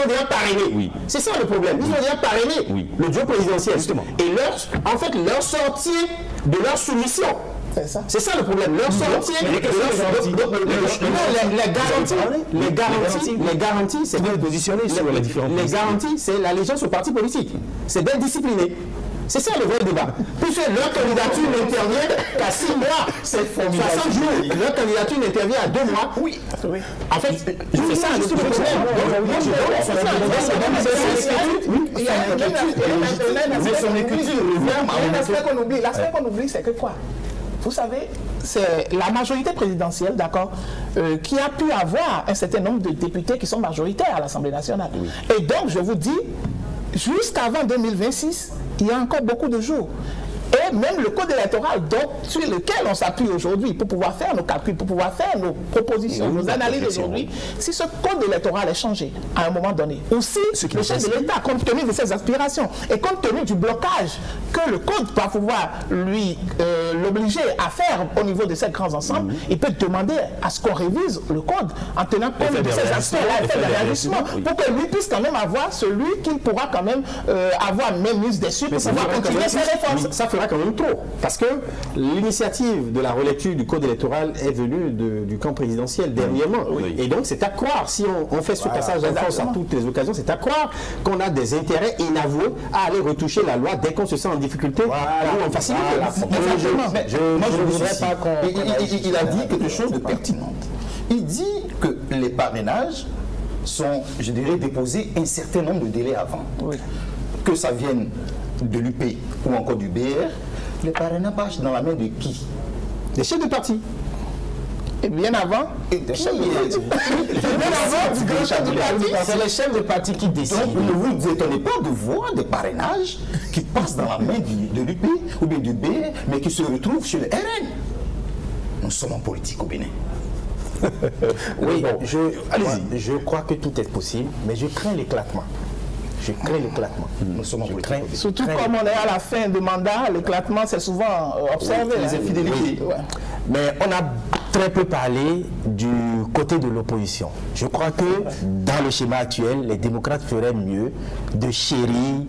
déjà parrainé. Oui. C'est ça le problème. Ils ont déjà parrainé le duo présidentiel. Justement. Et leur sortie de leur soumission. C'est ça le problème. Leur sortie, les garanties, c'est de positionner sur les différentes. Les garanties, c'est l'allégeance au parti politique. C'est d'être discipliné. C'est ça le vrai débat. Puisque leur candidature n'intervient qu'à 6 mois, c'est 60 jours. Leur candidature n'intervient à 2 mois. Oui. En fait, c'est ça le problème. L'aspect qu'on oublie, c'est que quoi? Vous savez, c'est la majorité présidentielle, d'accord, qui a pu avoir un certain nombre de députés qui sont majoritaires à l'Assemblée nationale. Oui. Et donc, je vous dis, jusqu'avant 2026, il y a encore beaucoup de jours. Et même le code électoral sur lequel on s'appuie aujourd'hui pour pouvoir faire nos calculs, pour pouvoir faire nos propositions, nos analyses aujourd'hui, si ce code électoral est changé à un moment donné, aussi le chef de l'État, compte tenu de ses aspirations et compte tenu du blocage que le code va pouvoir l'obliger à faire au niveau de ces grands ensembles, il peut demander à ce qu'on révise le code en tenant compte de ces aspects-là, faire des réajustements, pour que lui puisse quand même avoir celui qu'il pourra quand même avoir même mise dessus pour pouvoir continuer ses réformes. Ça fera quand même trop, parce que l'initiative de la relecture du code électoral est venue du camp présidentiel dernièrement. Oui. Et donc c'est à croire, si on fait ce cassage en force à toutes les occasions, c'est à croire qu'on a des intérêts inavoués à aller retoucher la loi dès qu'on se sent en difficulté ou en facilité. Il a dit quelque chose de pertinent. Il dit que les parrainages sont, je dirais, déposés un certain nombre de délais avant. Oui. Que ça vienne de l'UP ou encore du BR, Le parrainage passe dans la main de qui? Des chefs de parti. Et bien avant, C'est les chefs de parti qui décident. Donc ne vous étonnez pas de voir des parrainages qui passent dans la main de l'UP ou bien du B, mais qui se retrouvent sur le RN. Nous sommes en politique au Bénin. Oui, je crois que tout est possible, mais je crains l'éclatement. Je crains l'éclatement. Nous sommes en politique au Bénin. surtout comme on est à la fin du mandat, l'éclatement c'est souvent observé. Les infidélités. Ouais. Mais on a très peu parlé du côté de l'opposition. Je crois que dans le schéma actuel, les démocrates feraient mieux de chérir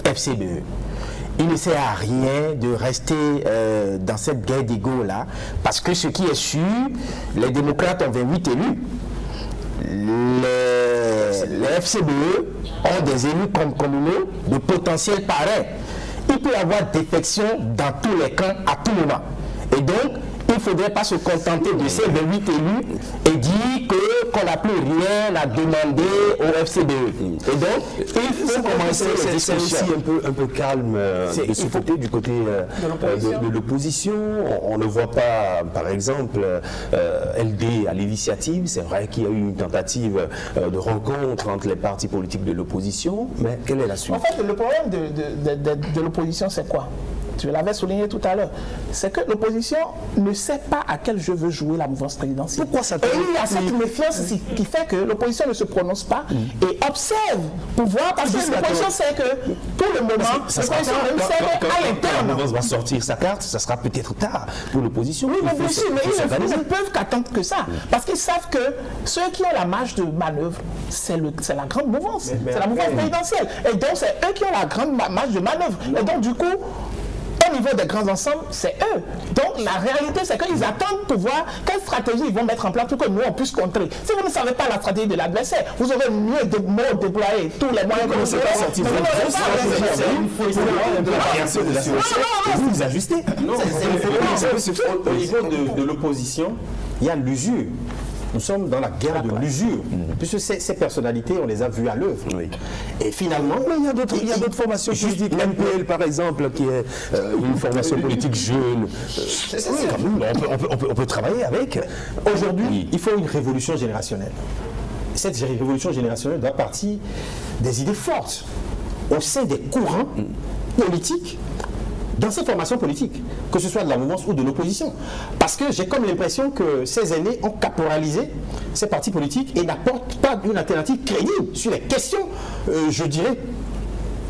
FCBE. Il ne sert à rien de rester dans cette guerre d'ego-là, parce que ce qui est sûr, les démocrates ont 28 élus. Les FCBE ont des élus communaux de potentiels parrains. Il peut y avoir défection dans tous les camps à tout moment. Et donc, il ne faudrait pas se contenter de ces 28 élus et dire qu'on n'a plus rien à demander au FCBE. Et donc, il faut commencer les c'est aussi discussions. un peu calme de ce côté, du côté de l'opposition. On ne voit pas, par exemple, LD à l'initiative. C'est vrai qu'il y a eu une tentative de rencontre entre les partis politiques de l'opposition, mais quelle est la suite? En fait, le problème de l'opposition, c'est quoi? Tu l'avais souligné tout à l'heure. C'est que l'opposition ne sait pas à quel jeu veut jouer la mouvance présidentielle. Pourquoi ça Et il y a cette méfiance qui fait que l'opposition ne se prononce pas et observe pour voir, parce que l'opposition sait que pour le moment, l'opposition observe à Quand la l'interne. mouvance va sortir sa carte, ça sera peut-être tard pour l'opposition. Oui, mais bien sûr, mais ils s'organiser. ne peuvent qu'attendre que ça. Parce qu'ils savent que ceux qui ont la marge de manœuvre, c'est la grande mouvance. C'est la mouvance présidentielle. Et donc, c'est eux qui ont la grande marge de manœuvre. Et donc, du coup, au niveau des grands ensembles, c'est eux. Donc la réalité, c'est qu'ils attendent pour voir quelle stratégie ils vont mettre en place pour que nous, on puisse contrer. Si vous ne savez pas la stratégie de l'adversaire, vous aurez mieux déployer tous les moyens que vous avez. Vous vous ajustez. Au niveau de l'opposition, il y a l'usure. Nous sommes dans la guerre de l'usure, puisque ces personnalités, on les a vues à l'œuvre. Oui. Et finalement, Il y a d'autres formations politiques. L'MPL, par exemple, qui est une formation politique jeune. On peut travailler avec. aujourd'hui, il faut une révolution générationnelle. Cette révolution générationnelle doit partir des idées fortes au sein des courants politiques dans ces formations politiques, que ce soit de la mouvance ou de l'opposition. Parce que j'ai comme l'impression que ces aînés ont caporalisé ces partis politiques et n'apportent pas une alternative crédible sur les questions, je dirais,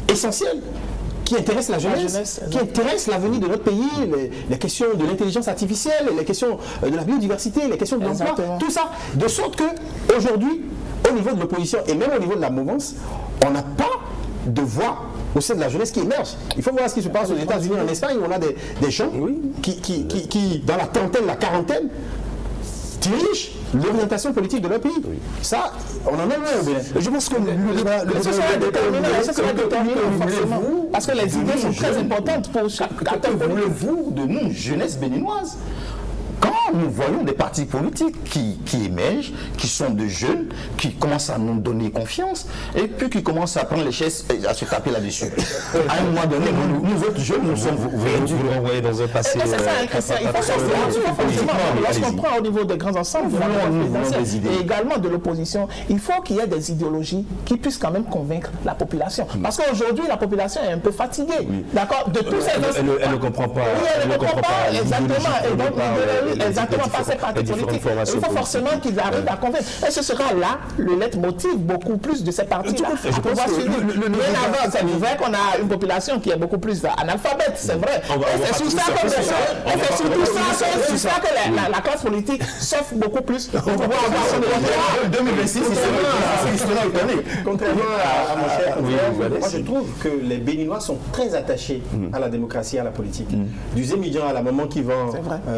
essentielles qui intéressent la jeunesse, qui intéressent l'avenir de notre pays, les questions de l'intelligence artificielle, les questions de la biodiversité, les questions de l'emploi, tout ça. De sorte que aujourd'hui, au niveau de l'opposition et même au niveau de la mouvance, on n'a pas de voix au sein de la jeunesse qui émerge. Il faut voir ce qui se passe aux États-Unis, en Espagne, où on a des gens qui, dans la trentaine, la quarantaine, dirigent l'orientation politique de leur pays. Ça, on en a loin au Bénin. Je pense que Ça sera déterminé forcément. Parce que les idées sont très importantes pour chaque Que voulez-vous de nous, jeunesse béninoise? Quand nous voyons des partis politiques qui émergent, qui sont de jeunes, qui commencent à nous donner confiance, et puis qui commencent à prendre les chaises et à se taper là-dessus. À un moment donné, nous autres jeunes, nous sommes vous le renvoyez dans un passé. C'est ça, Christian. Il faut forcément, lorsqu'on prend au niveau des grands ensembles, de la mouvance présidentielle et également de l'opposition, il faut qu'il y ait des idéologies qui puissent quand même convaincre la population. Parce qu'aujourd'hui, la population est un peu fatiguée. D'accord? De tous ces Elle ne comprend pas. Oui, elle ne comprend pas exactement. Et donc, exactement pas ces partis politiques. Il faut forcément qu'ils arrivent à convaincre. Et ce sera là le leitmotiv beaucoup plus de ces partis-là. Je pense que bien avant, c'est vrai qu'on a une population qui est beaucoup plus analphabète, c'est vrai. C'est sous ça que la classe politique souffre beaucoup plus. On va voir en 2026, contrairement à mon cher frère, moi je trouve que les Béninois sont très attachés à la démocratie et à la politique. Du Zémidjan à la maman qui vend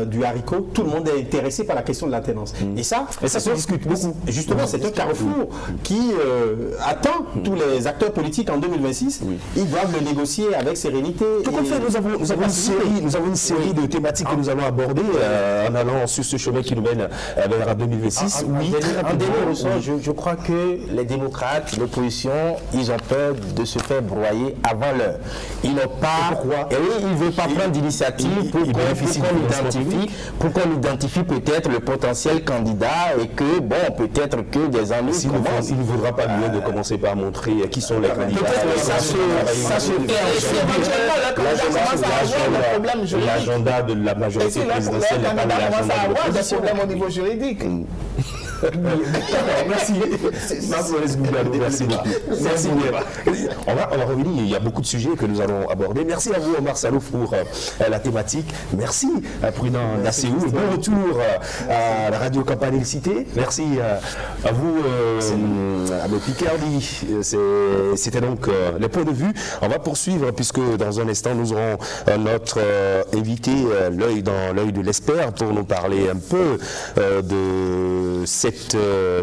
du haricot, tout le monde monde est intéressé par la question de l'alternance. Et ça se discute beaucoup. Justement, c'est un carrefour qui attend tous les acteurs politiques en 2026. Ils doivent le négocier avec sérénité. Tout à fait, nous avons une série de thématiques que nous allons aborder en allant sur ce chemin qui nous mène vers 2026. En dernier ressort, je crois que les démocrates, l'opposition, ils ont peur de se faire broyer avant l'heure. Ils n'ont pas. Pourquoi? Et ils ne veulent pas prendre d'initiative pour qu'on identifie peut-être le potentiel candidat et que, bon, peut-être que des années commencent. Il ne vaudra pas mieux de commencer par montrer qui sont les candidats. Peut-être que ça se l'agenda de la majorité présidentielle n'est pas l'agenda de des problèmes au niveau juridique. Merci. Merci beaucoup. Merci. On va revenir, il y a beaucoup de sujets que nous allons aborder. Merci à vous, Omar Salouf, pour la thématique. Merci à Prudent Nasséou. Bon retour à la radio Campagne Cité. Merci à vous, à mes Picardie. C'était donc les points de vue. On va poursuivre puisque dans un instant, nous aurons notre invité, l'œil dans l'œil de l'expert, pour nous parler un peu de cette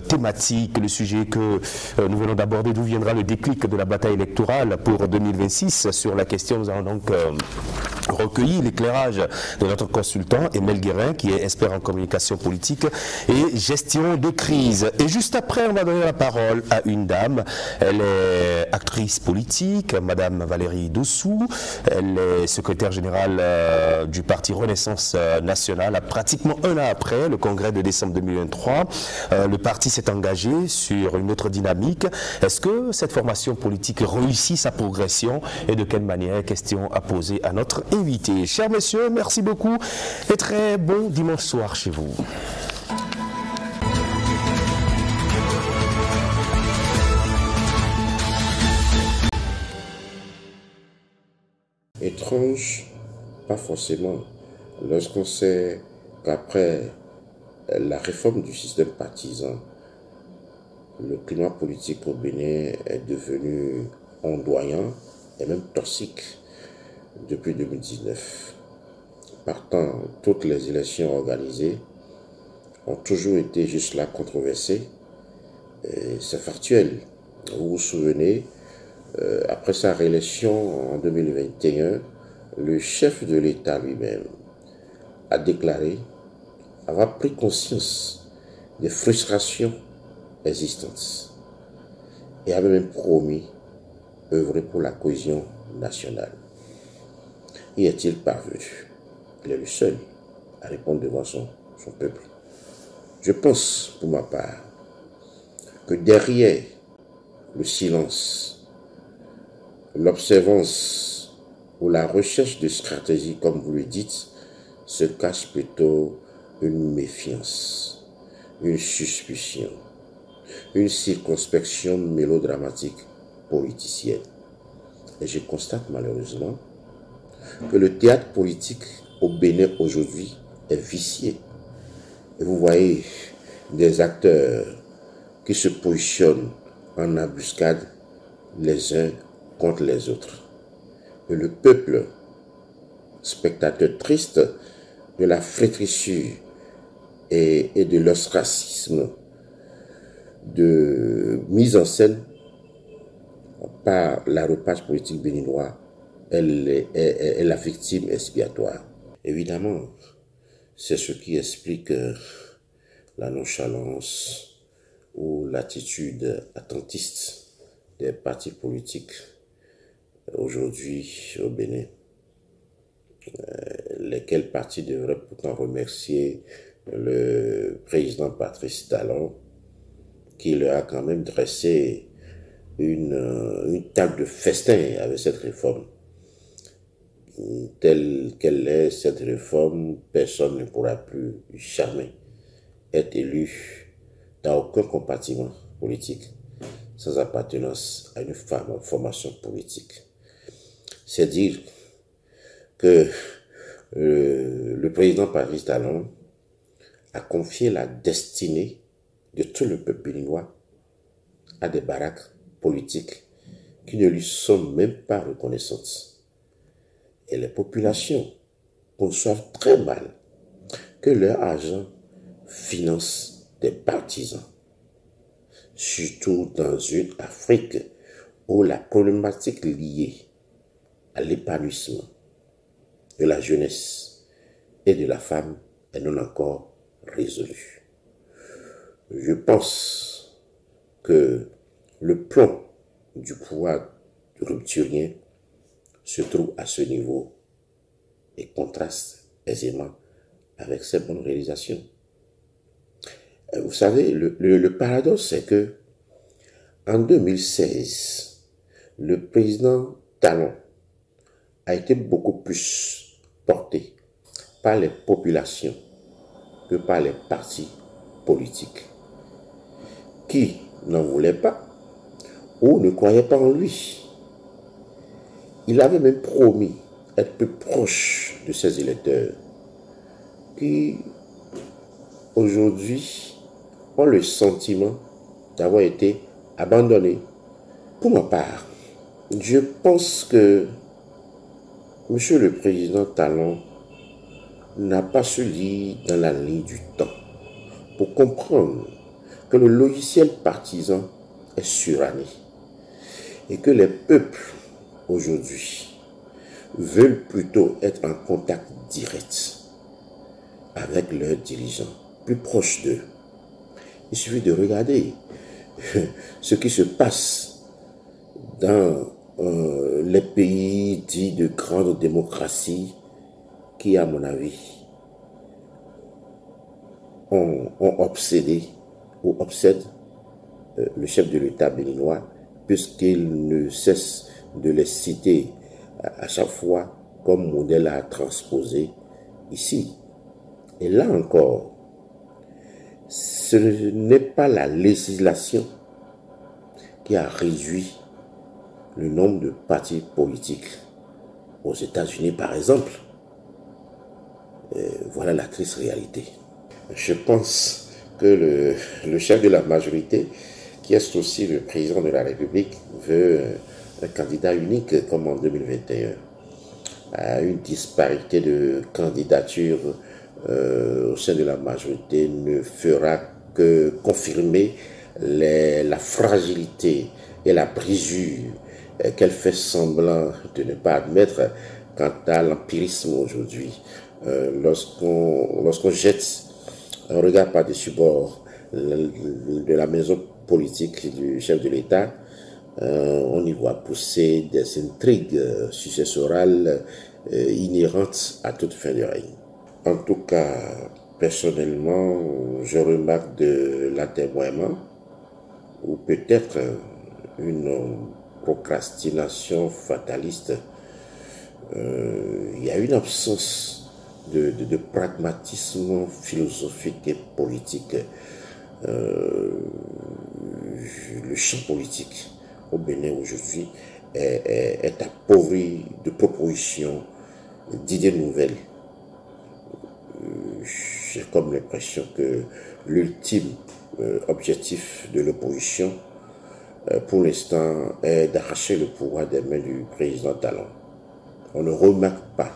thématique, le sujet que nous venons d'aborder, d'où viendra le déclic de la bataille électorale pour 2026. Sur la question, nous allons donc recueilli l'éclairage de notre consultant Emel Guérin, qui est expert en communication politique et gestion de crise. Et juste après, on va donner la parole à une dame. Elle est actrice politique, Madame Valérie Dossou. Elle est secrétaire générale du parti Renaissance nationale. Pratiquement un an après le congrès de décembre 2023, le parti s'est engagé sur une autre dynamique. Est-ce que cette formation politique réussit sa progression et de quelle manière? Question à poser à notre invité. Chers messieurs, merci beaucoup et très bon dimanche soir chez vous. Étrange, pas forcément, lorsqu'on sait qu'après la réforme du système partisan, le climat politique au Bénin est devenu ondoyant et même toxique depuis 2019. Partant, toutes les élections organisées ont toujours été juste là controversées. C'est factuel. Vous vous souvenez, après sa réélection en 2021, le chef de l'État lui-même a déclaré avoir pris conscience des frustrations existantes et avait même promis œuvrer pour la cohésion nationale. Y est-il parvenu? Il est le seul à répondre devant son peuple. Je pense, pour ma part, que derrière le silence, l'observance ou la recherche de stratégie, comme vous le dites, se cache plutôt une méfiance, une suspicion, une circonspection mélodramatique politicienne. Et je constate malheureusement que le théâtre politique au Bénin aujourd'hui est vicié. Et vous voyez des acteurs qui se positionnent en embuscade les uns contre les autres. Et le peuple, spectateur triste de la flétrissure et de l'ostracisme de mise en scène par l'arropage politique béninois, est la victime expiatoire. Évidemment, c'est ce qui explique la nonchalance ou l'attitude attentiste des partis politiques aujourd'hui au Bénin, lesquels partis devraient pourtant remercier le président Patrice Talon, qui leur a quand même dressé une table de festin avec cette réforme. Telle qu'elle est, cette réforme, personne ne pourra plus jamais être élu dans aucun compartiment politique sans appartenance à une formation politique. C'est dire que le président Patrice Talon a confié la destinée de tout le peuple béninois à des baraques politiques qui ne lui sont même pas reconnaissantes. Et les populations conçoivent très mal que leur argent finance des partisans, surtout dans une Afrique où la problématique liée à l'épanouissement de la jeunesse et de la femme est non encore résolue. Je pense que le plomb du pouvoir rupturien se trouve à ce niveau et contraste aisément avec ces bonnes réalisations. Vous savez, le paradoxe, c'est que en 2016, le président Talon a été beaucoup plus porté par les populations que par les partis politiques qui n'en voulaient pas ou ne croyaient pas en lui. Il avait même promis être plus proche de ses électeurs qui, aujourd'hui, ont le sentiment d'avoir été abandonnés. Pour ma part, je pense que Monsieur le Président Talon n'a pas su lire dans la ligne du temps pour comprendre que le logiciel partisan est suranné et que les peuples aujourd'hui veulent plutôt être en contact direct avec leurs dirigeants, plus proches d'eux. Il suffit de regarder ce qui se passe dans les pays dits de grande démocratie qui, à mon avis, ont obsédé ou obsèdent le chef de l'État béninois, puisqu'il ne cesse de les citer à chaque fois comme modèle à transposer ici. Et là encore, ce n'est pas la législation qui a réduit le nombre de partis politiques. Aux États-Unis, par exemple, voilà la triste réalité. Je pense que le chef de la majorité, qui est aussi le président de la République, veut un candidat unique comme en 2021. Une disparité de candidatures au sein de la majorité ne fera que confirmer la fragilité et la brisure qu'elle fait semblant de ne pas admettre quant à l'empirisme aujourd'hui. Lorsqu'on jette un regard par-dessus bord de la maison politique du chef de l'État, on y voit pousser des intrigues successorales inhérentes à toute fin de règne. En tout cas, personnellement, je remarque de l'atermoiement ou peut-être une procrastination fataliste. Il y a une absence de pragmatisme philosophique et politique. Le champ politique au Bénin aujourd'hui est appauvri de propositions, d'idées nouvelles. J'ai comme l'impression que l'ultime objectif de l'opposition pour l'instant est d'arracher le pouvoir des mains du président Talon. On ne remarque pas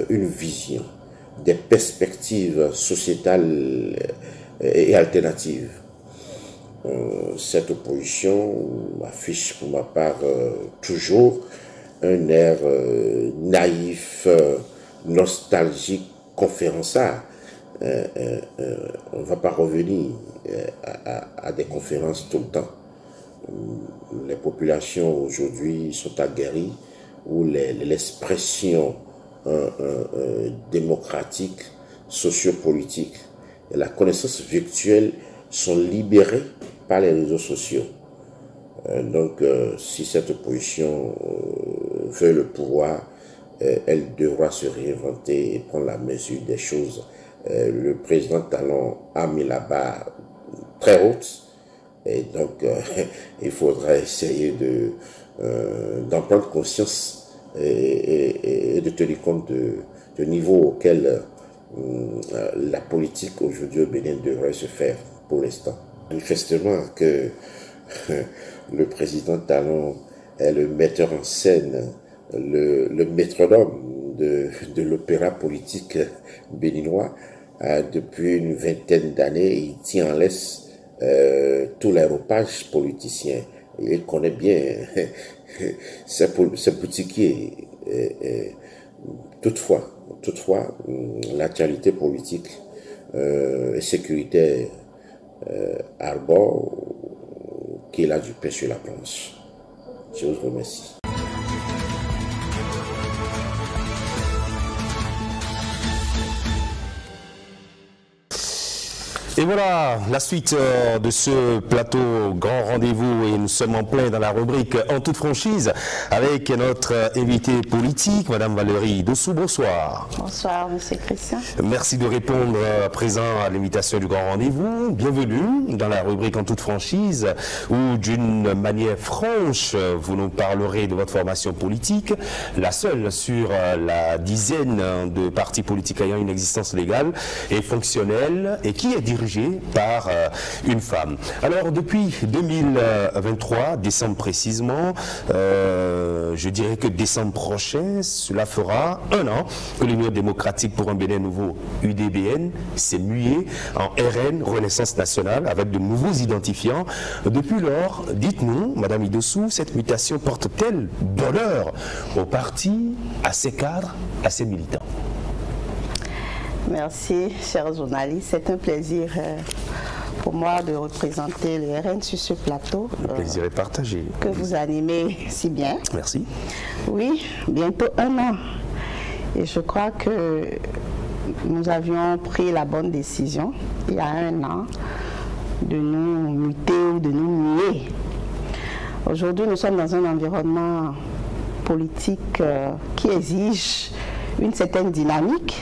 une vision, des perspectives sociétales et alternatives. Cette opposition affiche pour ma part toujours un air naïf, nostalgique, conférençard. On ne va pas revenir à des conférences tout le temps. Les populations aujourd'hui sont aguerries où l'expression démocratique, sociopolitique et la connaissance virtuelle sont libérées par les réseaux sociaux. Donc, si cette opposition veut le pouvoir, elle devra se réinventer et prendre la mesure des choses. Le président Talon a mis la barre très haute et donc il faudra essayer d'en prendre conscience et de tenir compte du niveau auquel la politique aujourd'hui au Bénin devrait se faire pour l'instant. Manifestement que le président Talon est le metteur en scène, le métronome de l'opéra politique béninois. Depuis une vingtaine d'années, il tient en laisse tous les roupages politiciens. Il connaît bien ses boutiquiers. Toutefois, l'actualité politique et sécuritaire arbore qu'il a du pain sur la planche. Je vous remercie. Et voilà la suite de ce plateau Grand Rendez-vous, et nous sommes en plein dans la rubrique En toute franchise avec notre invitée politique, Madame Valérie Dossou. Bonsoir. Bonsoir, Monsieur Christian. Merci de répondre à présent à l'invitation du Grand Rendez-vous. Bienvenue dans la rubrique En toute franchise, où d'une manière franche, vous nous parlerez de votre formation politique, la seule sur la dizaine de partis politiques ayant une existence légale et fonctionnelle, et qui est dirigée par une femme. Alors depuis 2023, décembre précisément, je dirais que décembre prochain, cela fera 1 an que l'Union démocratique pour un Bénin nouveau, UDBN, s'est muée en RN, Renaissance nationale, avec de nouveaux identifiants. Depuis lors, dites-nous, Madame Idossou, cette mutation porte-t-elle bonheur au parti, à ses cadres, à ses militants? Merci, chers journalistes. C'est un plaisir pour moi de représenter le RN sur ce plateau. Le plaisir est partagé. Que vous animez si bien. Merci. Oui, bientôt 1 an. Et je crois que nous avions pris la bonne décision, il y a 1 an, de nous muter ou de nous muer. Aujourd'hui, nous sommes dans un environnement politique qui exige une certaine dynamique.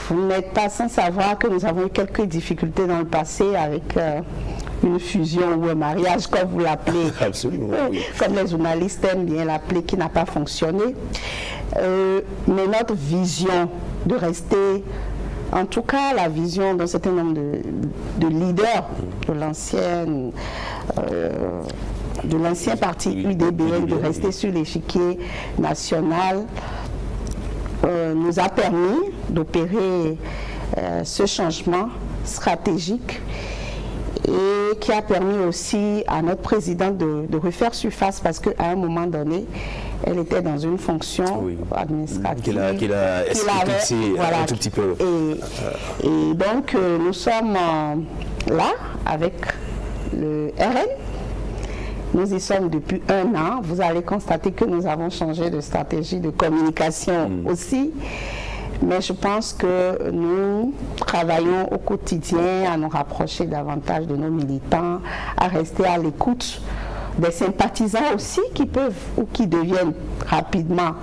Vous n'êtes pas sans savoir que nous avons eu quelques difficultés dans le passé avec une fusion ou un mariage, comme vous l'appelez. Absolument, oui. Comme les journalistes aiment bien l'appeler, qui n'a pas fonctionné. Mais notre vision de rester, en tout cas la vision d'un certain nombre de leaders de l'ancien parti UDBN, de rester sur l'échiquier national, nous a permis d'opérer ce changement stratégique, et qui a permis aussi à notre présidente de refaire surface, parce qu'à un moment donné, elle était dans une fonction administrative qu'il a esquissé un tout petit peu. Et donc, nous sommes là avec le RN. Nous y sommes depuis 1 an. Vous allez constater que nous avons changé de stratégie de communication aussi. Mais je pense que nous travaillons au quotidien à nous rapprocher davantage de nos militants, à rester à l'écoute des sympathisants aussi qui peuvent ou qui deviennent rapidement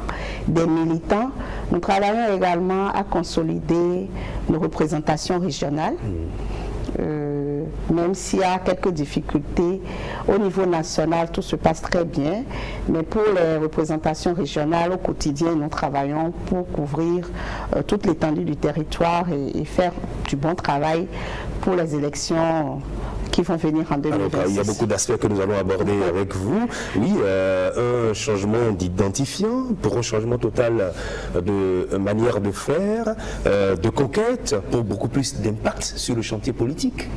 des militants. Nous travaillons également à consolider nos représentations régionales. Même s'il y a quelques difficultés au niveau national, tout se passe très bien. Mais pour les représentations régionales, au quotidien, nous travaillons pour couvrir toute l'étendue du territoire et faire du bon travail pour les élections qui vont venir en 2026. Alors, il y a beaucoup d'aspects que nous allons aborder avec vous. Oui, un changement d'identifiant pour un changement total de manière de faire, de conquête, pour beaucoup plus d'impact sur le chantier politique.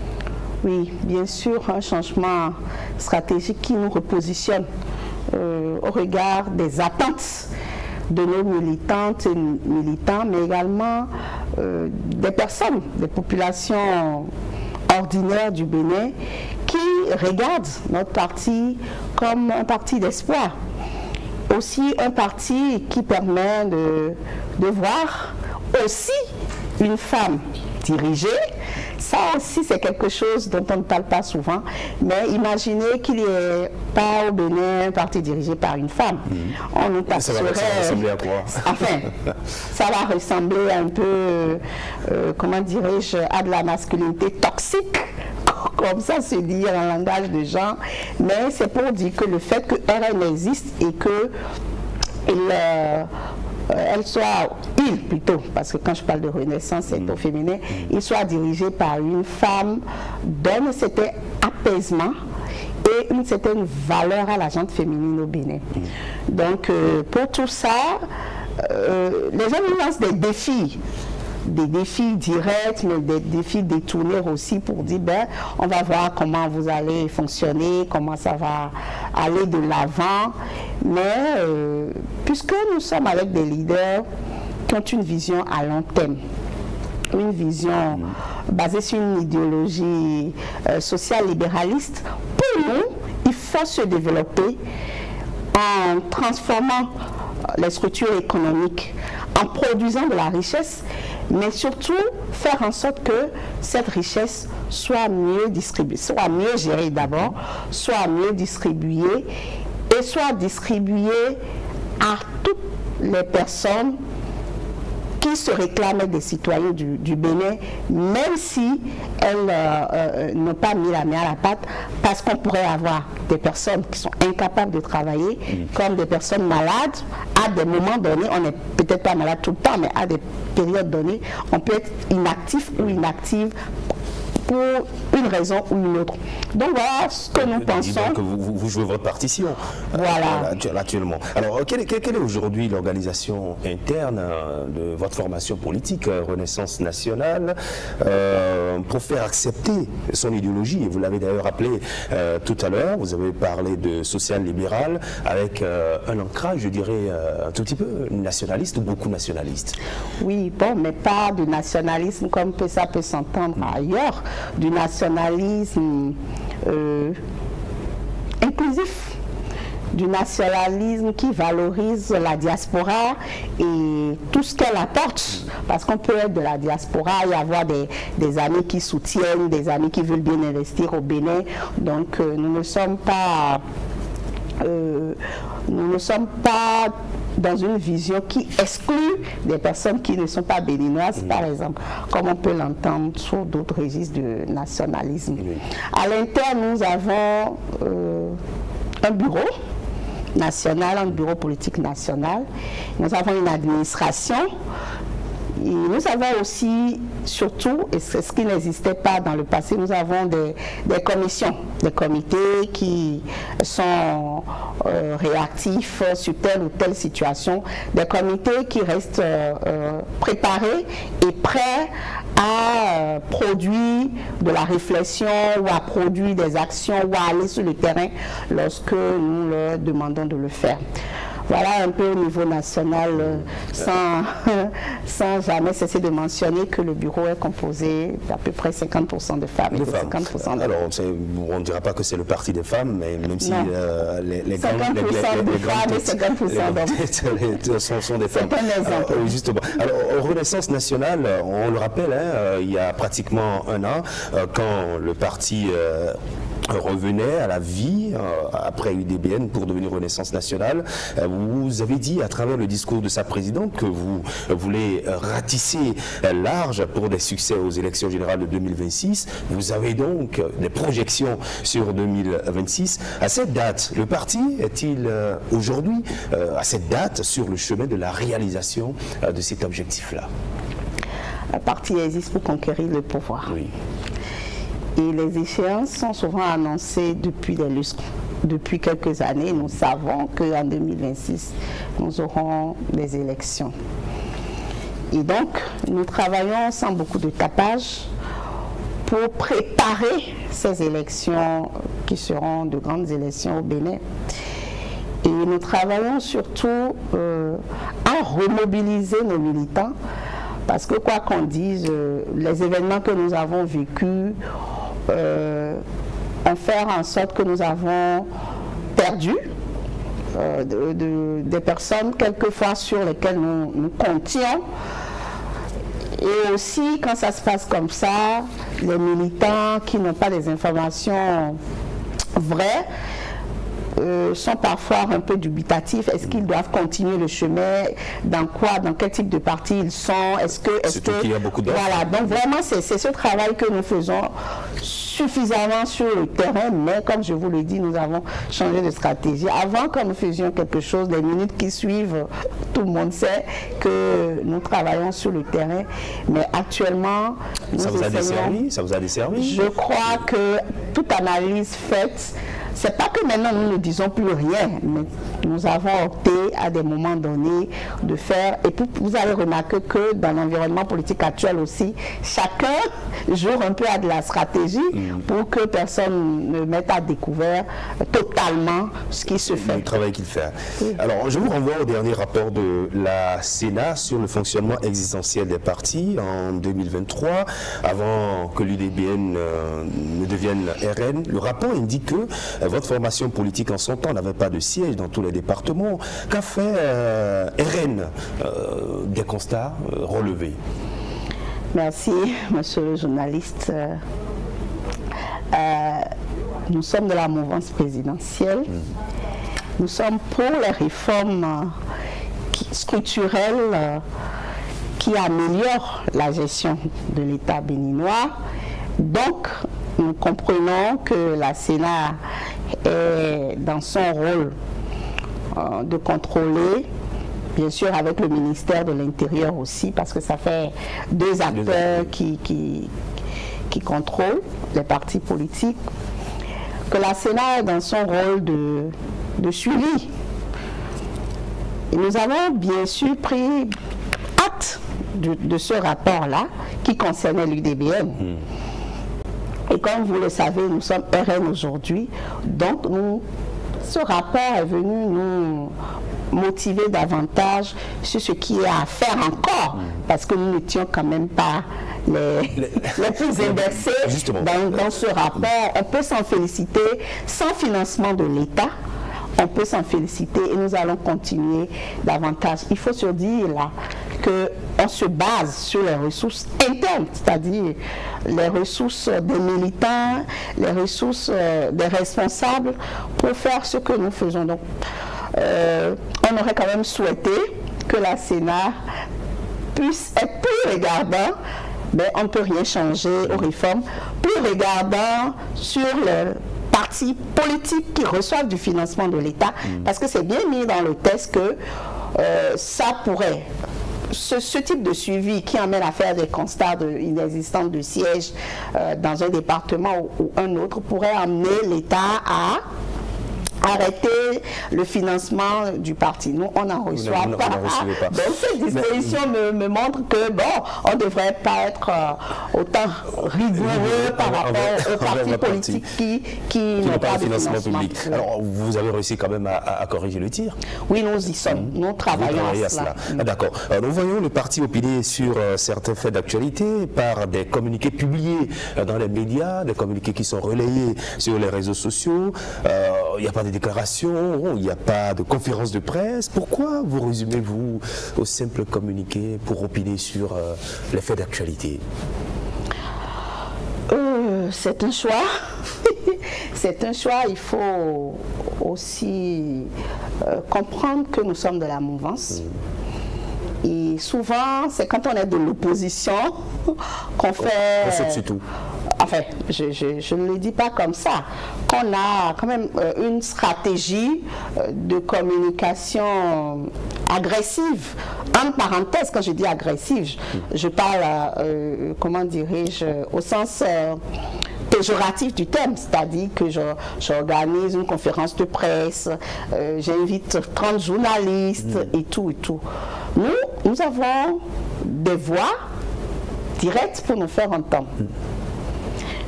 Oui, bien sûr, un changement stratégique qui nous repositionne au regard des attentes de nos militantes et militants, mais également des personnes, des populations ordinaires du Bénin qui regardent notre parti comme un parti d'espoir. Aussi un parti qui permet de voir aussi une femme dirigée. Ça aussi, c'est quelque chose dont on ne parle pas souvent. Mais imaginez qu'il n'y ait pas au Bénin un parti dirigé par une femme. On nous passerait... Ça va ressembler à quoi? Enfin, ça va ressembler un peu, comment dirais-je, à de la masculinité toxique. Comme ça, se dire en langage de gens. Mais c'est pour dire que le fait que RN existe et que elle soit, plutôt, parce que quand je parle de renaissance, c'est au féminin, il soit dirigé par une femme, donne un certain apaisement et une certaine valeur à la gente féminine au Bénin. Donc, pour tout ça, les gens nous lancent des défis directs, mais des défis détournés aussi pour dire, ben, on va voir comment vous allez fonctionner, comment ça va aller de l'avant. Mais puisque nous sommes avec des leaders qui ont une vision à long terme, une vision basée sur une idéologie social-libéraliste, pour nous, il faut se développer en transformant les structures économiques, en produisant de la richesse, mais surtout faire en sorte que cette richesse soit mieux distribuée, soit mieux gérée d'abord, soit mieux distribuée et soit distribuée à toutes les personnes qui se réclamaient des citoyens du Bénin, même si elles n'ont pas mis la main à la pâte, parce qu'on pourrait avoir des personnes qui sont incapables de travailler, comme des personnes malades. À des moments donnés, on n'est peut-être pas malade tout le temps, mais à des périodes données, on peut être inactif ou inactive pour une raison ou une autre. Donc voilà ce que nous pensons. Donc vous jouez votre partition actuellement. Alors quelle est aujourd'hui l'organisation interne de votre formation politique, Renaissance nationale, pour faire accepter son idéologie? Vous l'avez d'ailleurs appelé tout à l'heure, vous avez parlé de social-libéral avec un ancrage, je dirais, un tout petit peu nationaliste ou beaucoup nationaliste. Oui, bon, mais pas de nationalisme comme ça peut s'entendre ailleurs, du nationalisme inclusif, du nationalisme qui valorise la diaspora et tout ce qu'elle apporte, parce qu'on peut être de la diaspora et avoir des amis qui soutiennent, des amis qui veulent bien investir au Bénin. Donc nous ne sommes pas dans une vision qui exclut des personnes qui ne sont pas béninoises, par exemple, comme on peut l'entendre sur d'autres registres de nationalisme. À l'interne, nous avons un bureau national, un bureau politique national. Nous avons une administration. Et nous avons aussi, surtout, et c'est ce qui n'existait pas dans le passé, nous avons des commissions, des comités qui sont réactifs sur telle ou telle situation, des comités qui restent préparés et prêts à produire de la réflexion ou à produire des actions ou à aller sur le terrain lorsque nous leur demandons de le faire. Voilà un peu au niveau national, sans jamais cesser de mentionner que le bureau est composé d'à peu près 50% de femmes et de 50% d'hommes. Alors, on ne dira pas que c'est le parti des femmes, mais même si les 50% de femmes et 50% d'hommes sont des femmes. C'est un exemple. Justement. Alors, Renaissance nationale, on le rappelle, il y a pratiquement un an, quand le parti revenait à la vie après UDBN pour devenir Renaissance nationale. Vous avez dit à travers le discours de sa présidente que vous voulez ratisser large pour des succès aux élections générales de 2026. Vous avez donc des projections sur 2026. À cette date, le parti est-il aujourd'hui, à cette date, sur le chemin de la réalisation de cet objectif-là? Le parti existe pour conquérir le pouvoir. Oui. Et les échéances sont souvent annoncées depuis des lustres. Depuis quelques années, nous savons qu'en 2026, nous aurons des élections. Et donc, nous travaillons sans beaucoup de tapage pour préparer ces élections qui seront de grandes élections au Bénin. Et nous travaillons surtout à remobiliser nos militants, parce que quoi qu'on dise, les événements que nous avons vécus en faire en sorte que nous avons perdu des personnes quelquefois sur lesquelles nous comptions. Et aussi, quand ça se passe comme ça, les militants qui n'ont pas des informations vraies sont parfois un peu dubitatifs. Est-ce qu'ils doivent continuer le chemin? Dans quoi? Dans quel type de parti ils sont? Qu'il y a beaucoup d'offres. Voilà, donc vraiment c'est ce travail que nous faisons suffisamment sur le terrain, mais comme je vous l'ai dit, nous avons changé de stratégie. Avant, quand nous faisions quelque chose, les minutes qui suivent, tout le monde sait que nous travaillons sur le terrain, mais actuellement, nous Ça vous a desservi? Je crois que toute analyse faite, c'est pas que maintenant nous ne disons plus rien, mais nous avons opté à des moments donnés de faire, et puis vous allez remarquer que dans l'environnement politique actuel aussi, chacun joue un peu à de la stratégie pour que personne ne mette à découvert totalement ce qui se fait. Le travail qu'il fait. Alors, je vous renvoie au dernier rapport de la Sénat sur le fonctionnement existentiel des partis en 2023, avant que l'UDBN ne devienne RN. Le rapport indique que votre formation politique en son temps n'avait pas de siège dans tous les départements. Qu'a fait RN des constats relevés? Merci, monsieur le journaliste. Nous sommes de la mouvance présidentielle. Nous sommes pour les réformes structurelles qui améliorent la gestion de l'État béninois. Donc, nous comprenons que la Sénat est dans son rôle de contrôler, bien sûr avec le ministère de l'Intérieur aussi, parce que ça fait deux acteurs qui contrôlent les partis politiques, que la Sénat est dans son rôle de suivi. Et nous avons bien sûr pris acte de ce rapport-là qui concernait l'UDBN. Et comme vous le savez, nous sommes RN aujourd'hui, donc ce rapport est venu nous motiver davantage sur ce qui est à faire encore, parce que nous n'étions quand même pas les plus inversés dans ce rapport. On peut s'en féliciter. Sans financement de l'État, on peut s'en féliciter et nous allons continuer davantage. Il faut se dire là qu'on se base sur les ressources internes, c'est-à-dire les ressources des militants, les ressources des responsables pour faire ce que nous faisons. Donc, on aurait quand même souhaité que la Sénat puisse être plus regardant, mais on ne peut rien changer aux réformes, plus regardant sur les partis politiques qui reçoivent du financement de l'État, parce que c'est bien mis dans le texte que ça pourrait, ce type de suivi qui amène à faire des constats d'inexistence de siège dans un département ou un autre pourrait amener l'État à arrêter le financement du parti. Nous, on n'en reçoit pas. Donc, cette disposition me montre que, bon, on ne devrait pas être autant rigoureux par rapport aux partis politiques qui n'ont pas de financement public. Alors, vous avez réussi quand même à corriger le tir? Oui, nous y sommes. Nous travaillons à cela. D'accord. Nous voyons le parti opiner sur certains faits d'actualité par des communiqués publiés dans les médias, des communiqués qui sont relayés sur les réseaux sociaux. Il n'y a pas de déclarations, il n'y a pas de conférence de presse. Pourquoi vous résumez-vous au simple communiqué pour opiner sur les faits d'actualité? C'est un choix. C'est un choix. Il faut aussi comprendre que nous sommes de la mouvance. Et souvent, c'est quand on est de l'opposition qu'on fait... On saute sur tout. Enfin, je ne le dis pas comme ça, qu'on a quand même une stratégie de communication agressive. En parenthèse, quand je dis agressive, je parle, comment dirais-je, au sens péjoratif du terme, c'est-à-dire que j'organise une conférence de presse, j'invite 30 journalistes et tout et tout. Nous avons des voix directes pour nous faire entendre.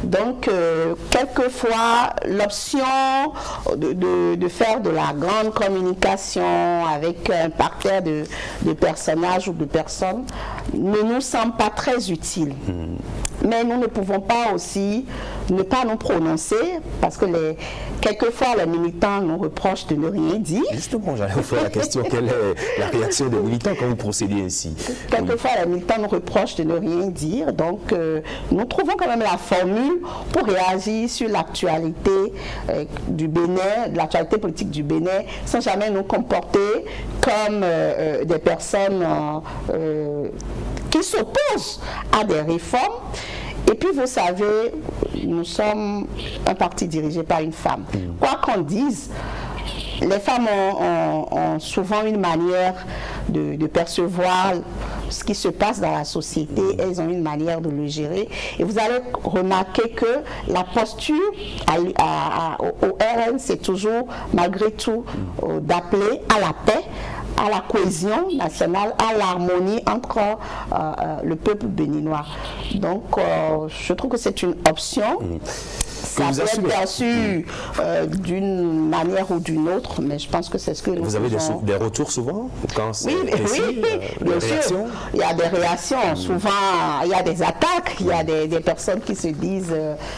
Donc, quelquefois, l'option de faire de la grande communication avec un parterre de personnages ou de personnes ne nous semble pas très utile. Mais nous ne pouvons pas aussi ne pas nous prononcer parce que quelquefois les militants nous reprochent de ne rien dire. Justement, j'allais vous faire la question, quelle est la réaction des militants quand vous procédez ainsi? Quelquefois les militants nous reprochent de ne rien dire, donc nous trouvons quand même la formule pour réagir sur l'actualité du Bénin, de l'actualité politique du Bénin, sans jamais nous comporter comme des personnes qui s'opposent à des réformes. Et puis vous savez, nous sommes un parti dirigé par une femme. Quoi qu'on dise, les femmes ont souvent une manière de percevoir ce qui se passe dans la société, elles ont une manière de le gérer. Et vous allez remarquer que la posture au RN, c'est toujours, malgré tout, d'appeler à la paix, à la cohésion nationale, à l'harmonie entre le peuple béninois. Donc, je trouve que c'est une option. Ça peut être perçu d'une manière ou d'une autre, mais je pense que c'est ce que nous Vous avez des retours souvent quand oui, bien sûr. Il y a des réactions. Souvent, il y a des attaques. Il y a des personnes qui se disent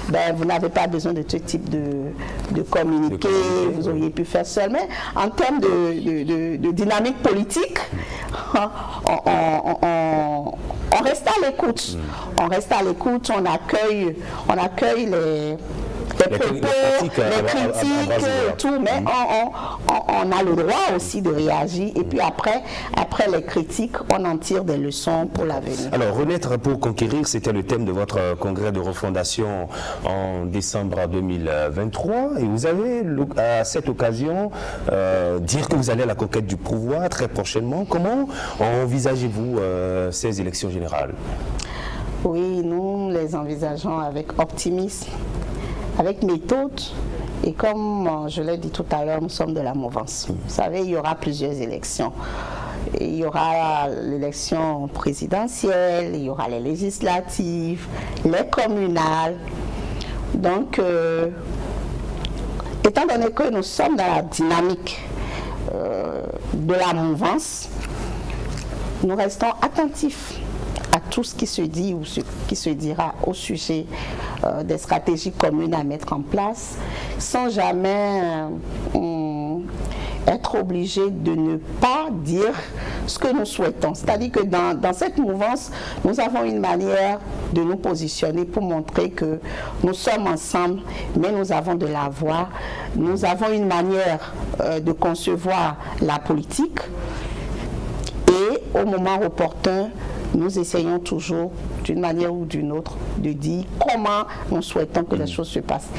ben, vous n'avez pas besoin de ce type de communiqué, vous auriez pu faire seul. Mais en termes de dynamique politique, on reste à l'écoute. On reste à l'écoute, on accueille les propos, les critiques, tout, mais on a le droit aussi de réagir. Et puis après les critiques, on en tire des leçons pour l'avenir. Alors, renaître pour conquérir, c'était le thème de votre congrès de refondation en décembre 2023. Et vous avez, à cette occasion, dire que vous allez à la conquête du pouvoir très prochainement. Comment envisagez-vous ces élections générales? Oui, nous les envisageons avec optimisme, avec méthode, et comme je l'ai dit tout à l'heure, nous sommes de la mouvance. Vous savez, il y aura plusieurs élections. Il y aura l'élection présidentielle, il y aura les législatives, les communales. Donc, étant donné que nous sommes dans la dynamique de la mouvance, nous restons attentifs à tout ce qui se dit ou ce qui se dira au sujet des stratégies communes à mettre en place, sans jamais être obligé de ne pas dire ce que nous souhaitons. C'est-à-dire que dans cette mouvance, nous avons une manière de nous positionner pour montrer que nous sommes ensemble, mais nous avons de la voix. Nous avons une manière de concevoir la politique, et au moment opportun, nous essayons toujours, d'une manière ou d'une autre, de dire comment nous souhaitons que les choses se passent.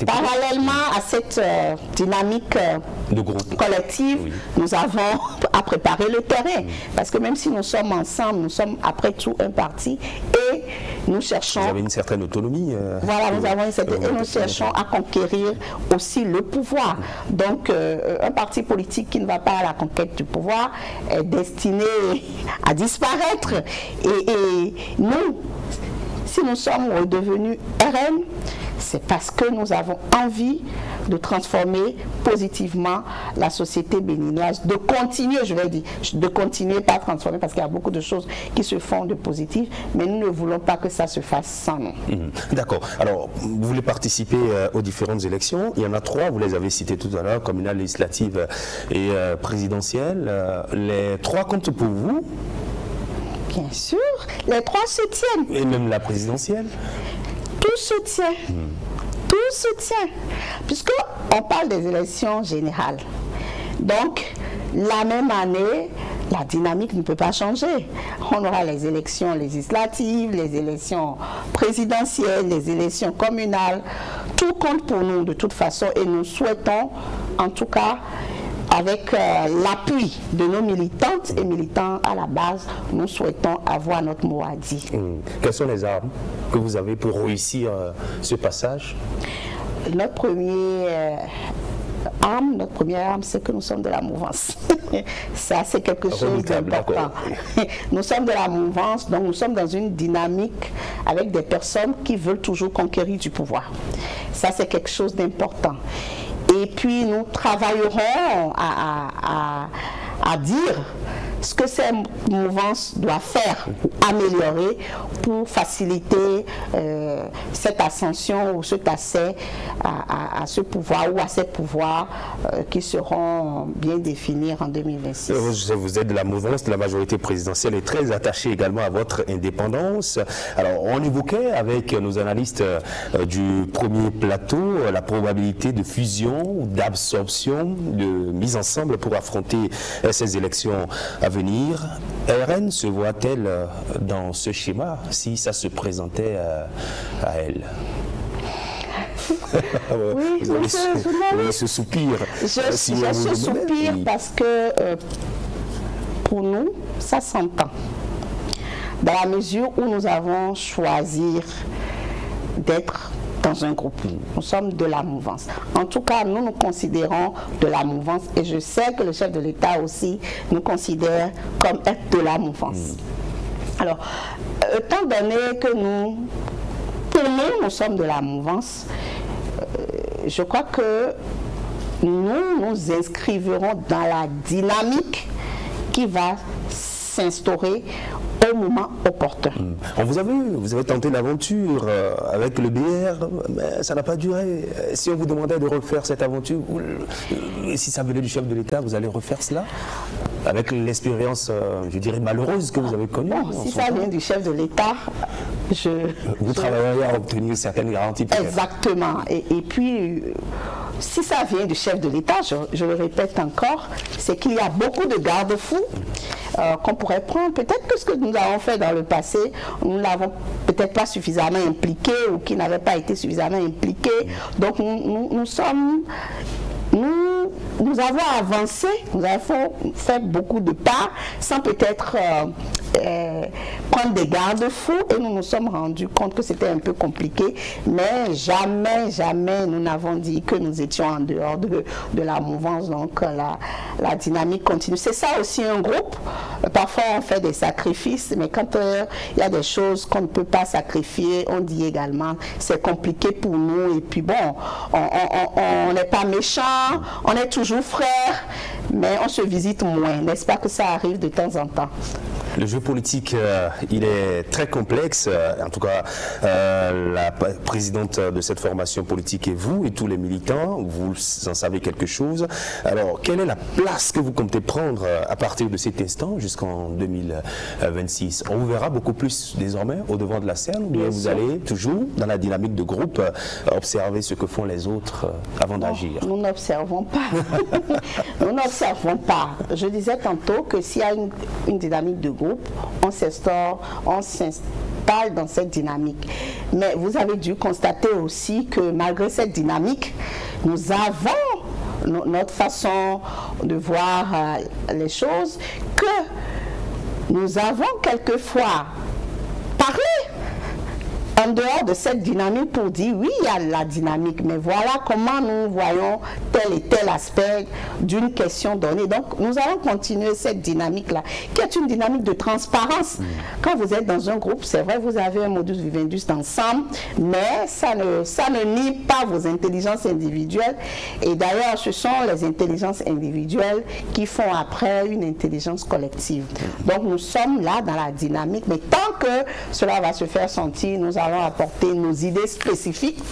Parallèlement à cette dynamique de groupe collective, oui, nous avons à préparer le terrain. Parce que même si nous sommes ensemble, nous sommes après tout un parti, et nous cherchons... Vous avez une certaine autonomie. Voilà, nous avons une certaine... Et nous cherchons à conquérir aussi le pouvoir. Donc, un parti politique qui ne va pas à la conquête du pouvoir est destiné à disparaître. Et nous, si nous sommes redevenus RN, c'est parce que nous avons envie de transformer positivement la société béninoise, de continuer, je vais dire, de continuer, pas transformer, parce qu'il y a beaucoup de choses qui se font de positif, mais nous ne voulons pas que ça se fasse sans nous. D'accord. Alors, vous voulez participer aux différentes élections. Il y en a 3, vous les avez citées tout à l'heure, communales, législatives et présidentielles. Les 3 comptent pour vous? Bien sûr, les 3 se tiennent. Et même la présidentielle? Tout se tient. Tout se tient. Puisqu'on parle des élections générales. Donc, la même année, la dynamique ne peut pas changer. On aura les élections législatives, les élections présidentielles, les élections communales. Tout compte pour nous de toute façon, et nous souhaitons, en tout cas, avec l'appui de nos militantes et militants à la base, nous souhaitons avoir notre mot à dire. Quelles sont les armes que vous avez pour réussir ce passage? Notre première arme, c'est que nous sommes de la mouvance. Ça, c'est quelque chose d'important. Nous sommes de la mouvance, donc nous sommes dans une dynamique avec des personnes qui veulent toujours conquérir du pouvoir. Ça, c'est quelque chose d'important. Et puis nous travaillerons à dire ce que ces mouvances doivent faire ou améliorer pour faciliter cette ascension ou cet accès à ce pouvoir ou à ces pouvoirs qui seront bien définis en 2026. Vous êtes de la mouvance de la majorité présidentielle et très attaché également à votre indépendance. Alors, on évoquait avec nos analystes du premier plateau la probabilité de fusion ou d'absorption, de mise ensemble pour affronter ces élections à venir. RN se voit-elle dans ce schéma si ça se présentait à elle? Oui, ce soupir. Je soupire parce que pour nous, ça s'entend. dans la mesure où nous avons choisi d'être dans un groupe. Nous sommes de la mouvance. En tout cas, nous nous considérons de la mouvance et je sais que le chef de l'État aussi nous considère comme être de la mouvance. Alors, étant donné que nous sommes de la mouvance, je crois que nous nous inscriverons dans la dynamique qui va s'instaurer au moment opportun. Vous avez tenté l'aventure avec le BR, mais ça n'a pas duré. Si on vous demandait de refaire cette aventure, si ça venait du chef de l'État, vous allez refaire cela avec l'expérience, je dirais, malheureuse que vous avez connue. Bon, si ça vient du chef de l'État, vous travailleriez à obtenir certaines garanties. Exactement. Et puis, si ça vient du chef de l'État, je le répète encore, c'est qu'il y a beaucoup de garde-fous qu'on pourrait prendre. Peut-être que ce que nous avons fait dans le passé, nous ne l'avons peut-être pas suffisamment impliqué ou qui n'avait pas été suffisamment impliqué. Donc nous avons avancé, nous avons fait beaucoup de pas sans peut-être prendre des garde-fous et nous nous sommes rendus compte que c'était un peu compliqué, mais jamais nous n'avons dit que nous étions en dehors de la mouvance, donc la dynamique continue. C'est ça aussi un groupe, parfois on fait des sacrifices, mais quand il y a des choses qu'on ne peut pas sacrifier, on dit également c'est compliqué pour nous et puis bon, on n'est pas méchants, on est toujours frères, mais on se visite moins, n'est-ce pas que ça arrive de temps en temps? Le jeu politique, il est très complexe. En tout cas, la présidente de cette formation politique est vous et tous les militants. Vous en savez quelque chose. Alors, quelle est la place que vous comptez prendre à partir de cet instant jusqu'en 2026? On vous verra beaucoup plus désormais au devant de la scène ou bien vous allez toujours dans la dynamique de groupe observer ce que font les autres avant d'agir? Nous n'observons pas. Nous n'observons pas. Je disais tantôt que s'il y a une dynamique de groupe, on s'installe dans cette dynamique. Mais vous avez dû constater aussi que malgré cette dynamique, nous avons notre façon de voir les choses, que nous avons quelquefois parlé en dehors de cette dynamique pour dire oui, il y a la dynamique, mais voilà comment nous voyons tel et tel aspect d'une question donnée. Donc nous allons continuer cette dynamique-là, qui est une dynamique de transparence. Quand vous êtes dans un groupe, c'est vrai, vous avez un modus vivendi ensemble, mais ça ne nie pas vos intelligences individuelles. Et d'ailleurs, ce sont les intelligences individuelles qui font après une intelligence collective. Donc nous sommes là dans la dynamique, mais tant que cela va se faire sentir, nous allons apporter nos idées spécifiques,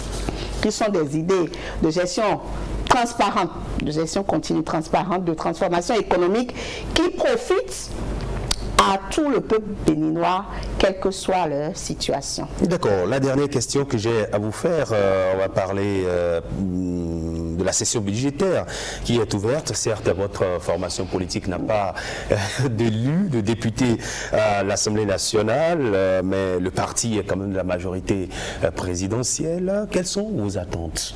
qui sont des idées de gestion transparente, de gestion continue transparente, de transformation économique, qui profitent à tout le peuple béninois, quelle que soit leur situation. D'accord. La dernière question que j'ai à vous faire, on va parler de la session budgétaire qui est ouverte. Certes, votre formation politique n'a pas d'élus, de députés à l'Assemblée nationale, mais le parti est quand même de la majorité présidentielle. Quelles sont vos attentes?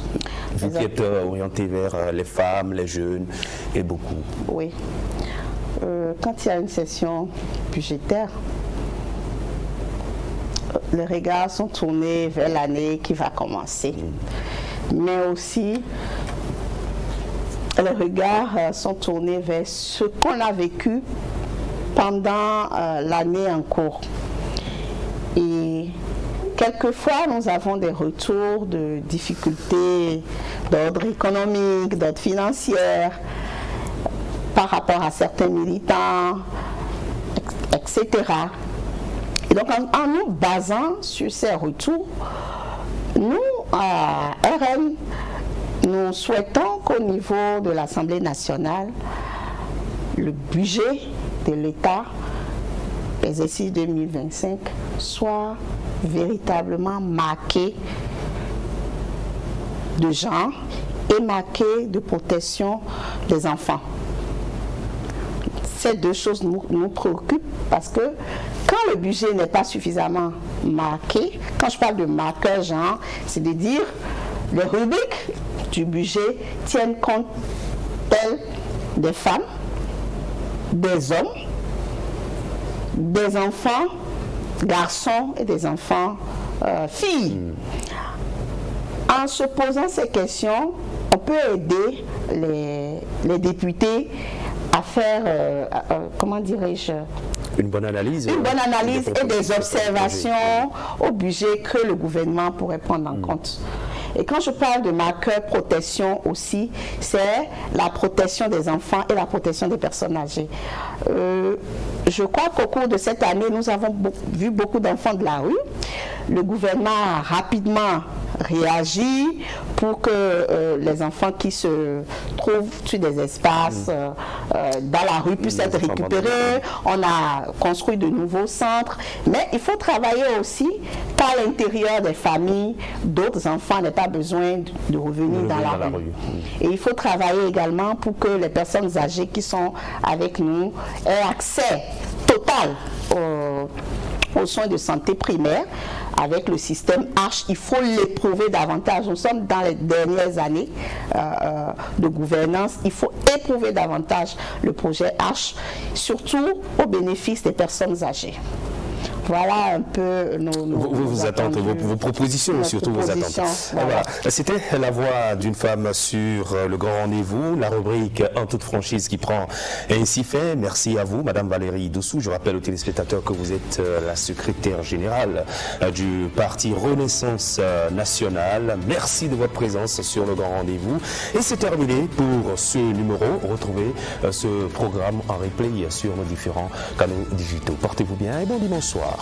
Vous qui êtes orienté vers les femmes, les jeunes et beaucoup. Oui. Quand il y a une session budgétaire, les regards sont tournés vers l'année qui va commencer. Mais aussi, les regards sont tournés vers ce qu'on a vécu pendant l'année en cours. Et quelquefois, nous avons des retours de difficultés d'ordre économique, d'ordre financier, par rapport à certains militants, etc. Et donc, en nous basant sur ces retours, nous, à RN, nous souhaitons qu'au niveau de l'Assemblée nationale, le budget de l'État, l'exercice 2025, soit véritablement marqué de genre et marqué de protection des enfants. Ces deux choses nous préoccupent parce que quand le budget n'est pas suffisamment marqué, quand je parle de marqueur genre, c'est de dire les rubriques du budget tiennent compte des femmes, des hommes, des enfants garçons et des enfants filles. En se posant ces questions, on peut aider les députés à faire, comment dirais-je, une bonne analyse. Une bonne analyse et des observations au budget que le gouvernement pourrait prendre en compte. Et quand je parle de marqueur protection aussi, c'est la protection des enfants et la protection des personnes âgées. Je crois qu'au cours de cette année, nous avons vu beaucoup d'enfants de la rue. Le gouvernement a rapidement réagi pour que les enfants qui se trouvent sur des espaces dans la rue puissent être récupérés. On a construit de nouveaux centres, mais il faut travailler aussi qu'à l'intérieur des familles, d'autres enfants n'aient pas besoin de revenir dans la rue. Et il faut travailler également pour que les personnes âgées qui sont avec nous aient accès total aux soins de santé primaires. Avec le système H, il faut l'éprouver davantage. Nous sommes dans les dernières années de gouvernance. Il faut éprouver davantage le projet H, surtout au bénéfice des personnes âgées. Voilà un peu vos attentes, vos propositions, surtout vos attentes. Voilà. C'était la voix d'une femme sur le grand rendez-vous, la rubrique En toute franchise qui prend ainsi fait. Merci à vous, Madame Valérie Dossou. Je rappelle aux téléspectateurs que vous êtes la secrétaire générale du parti Renaissance Nationale. Merci de votre présence sur le grand rendez-vous. Et c'est terminé pour ce numéro. Retrouvez ce programme en replay sur nos différents canaux digitaux. Portez-vous bien et bon dimanche soir.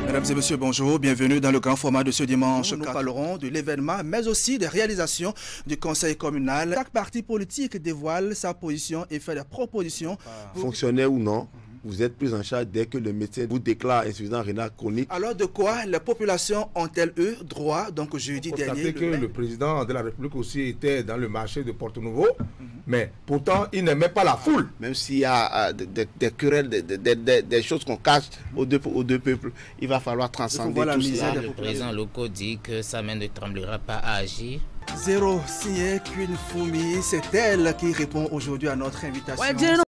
Mesdames et messieurs, bonjour, bienvenue dans le grand format de ce dimanche. Nous parlerons de l'événement, mais aussi des réalisations du conseil communal. Chaque parti politique dévoile sa position et fait des propositions. Fonctionnaire ou non, vous êtes pris en charge dès que le médecin vous déclare insuffisance rénale chronique. Alors de quoi les populations ont-elles eu droit? Donc jeudi dernier... le président de la République aussi était dans le marché de Porto-Novo, mais pourtant il n'aimait pas la foule. Même s'il y a des querelles, des choses qu'on cache aux deux peuples, il va falloir transcender tout ça. Le président Loko dit que sa main ne tremblera pas à agir. Zéro signé qu'une Foumi, c'est elle qui répond aujourd'hui à notre invitation.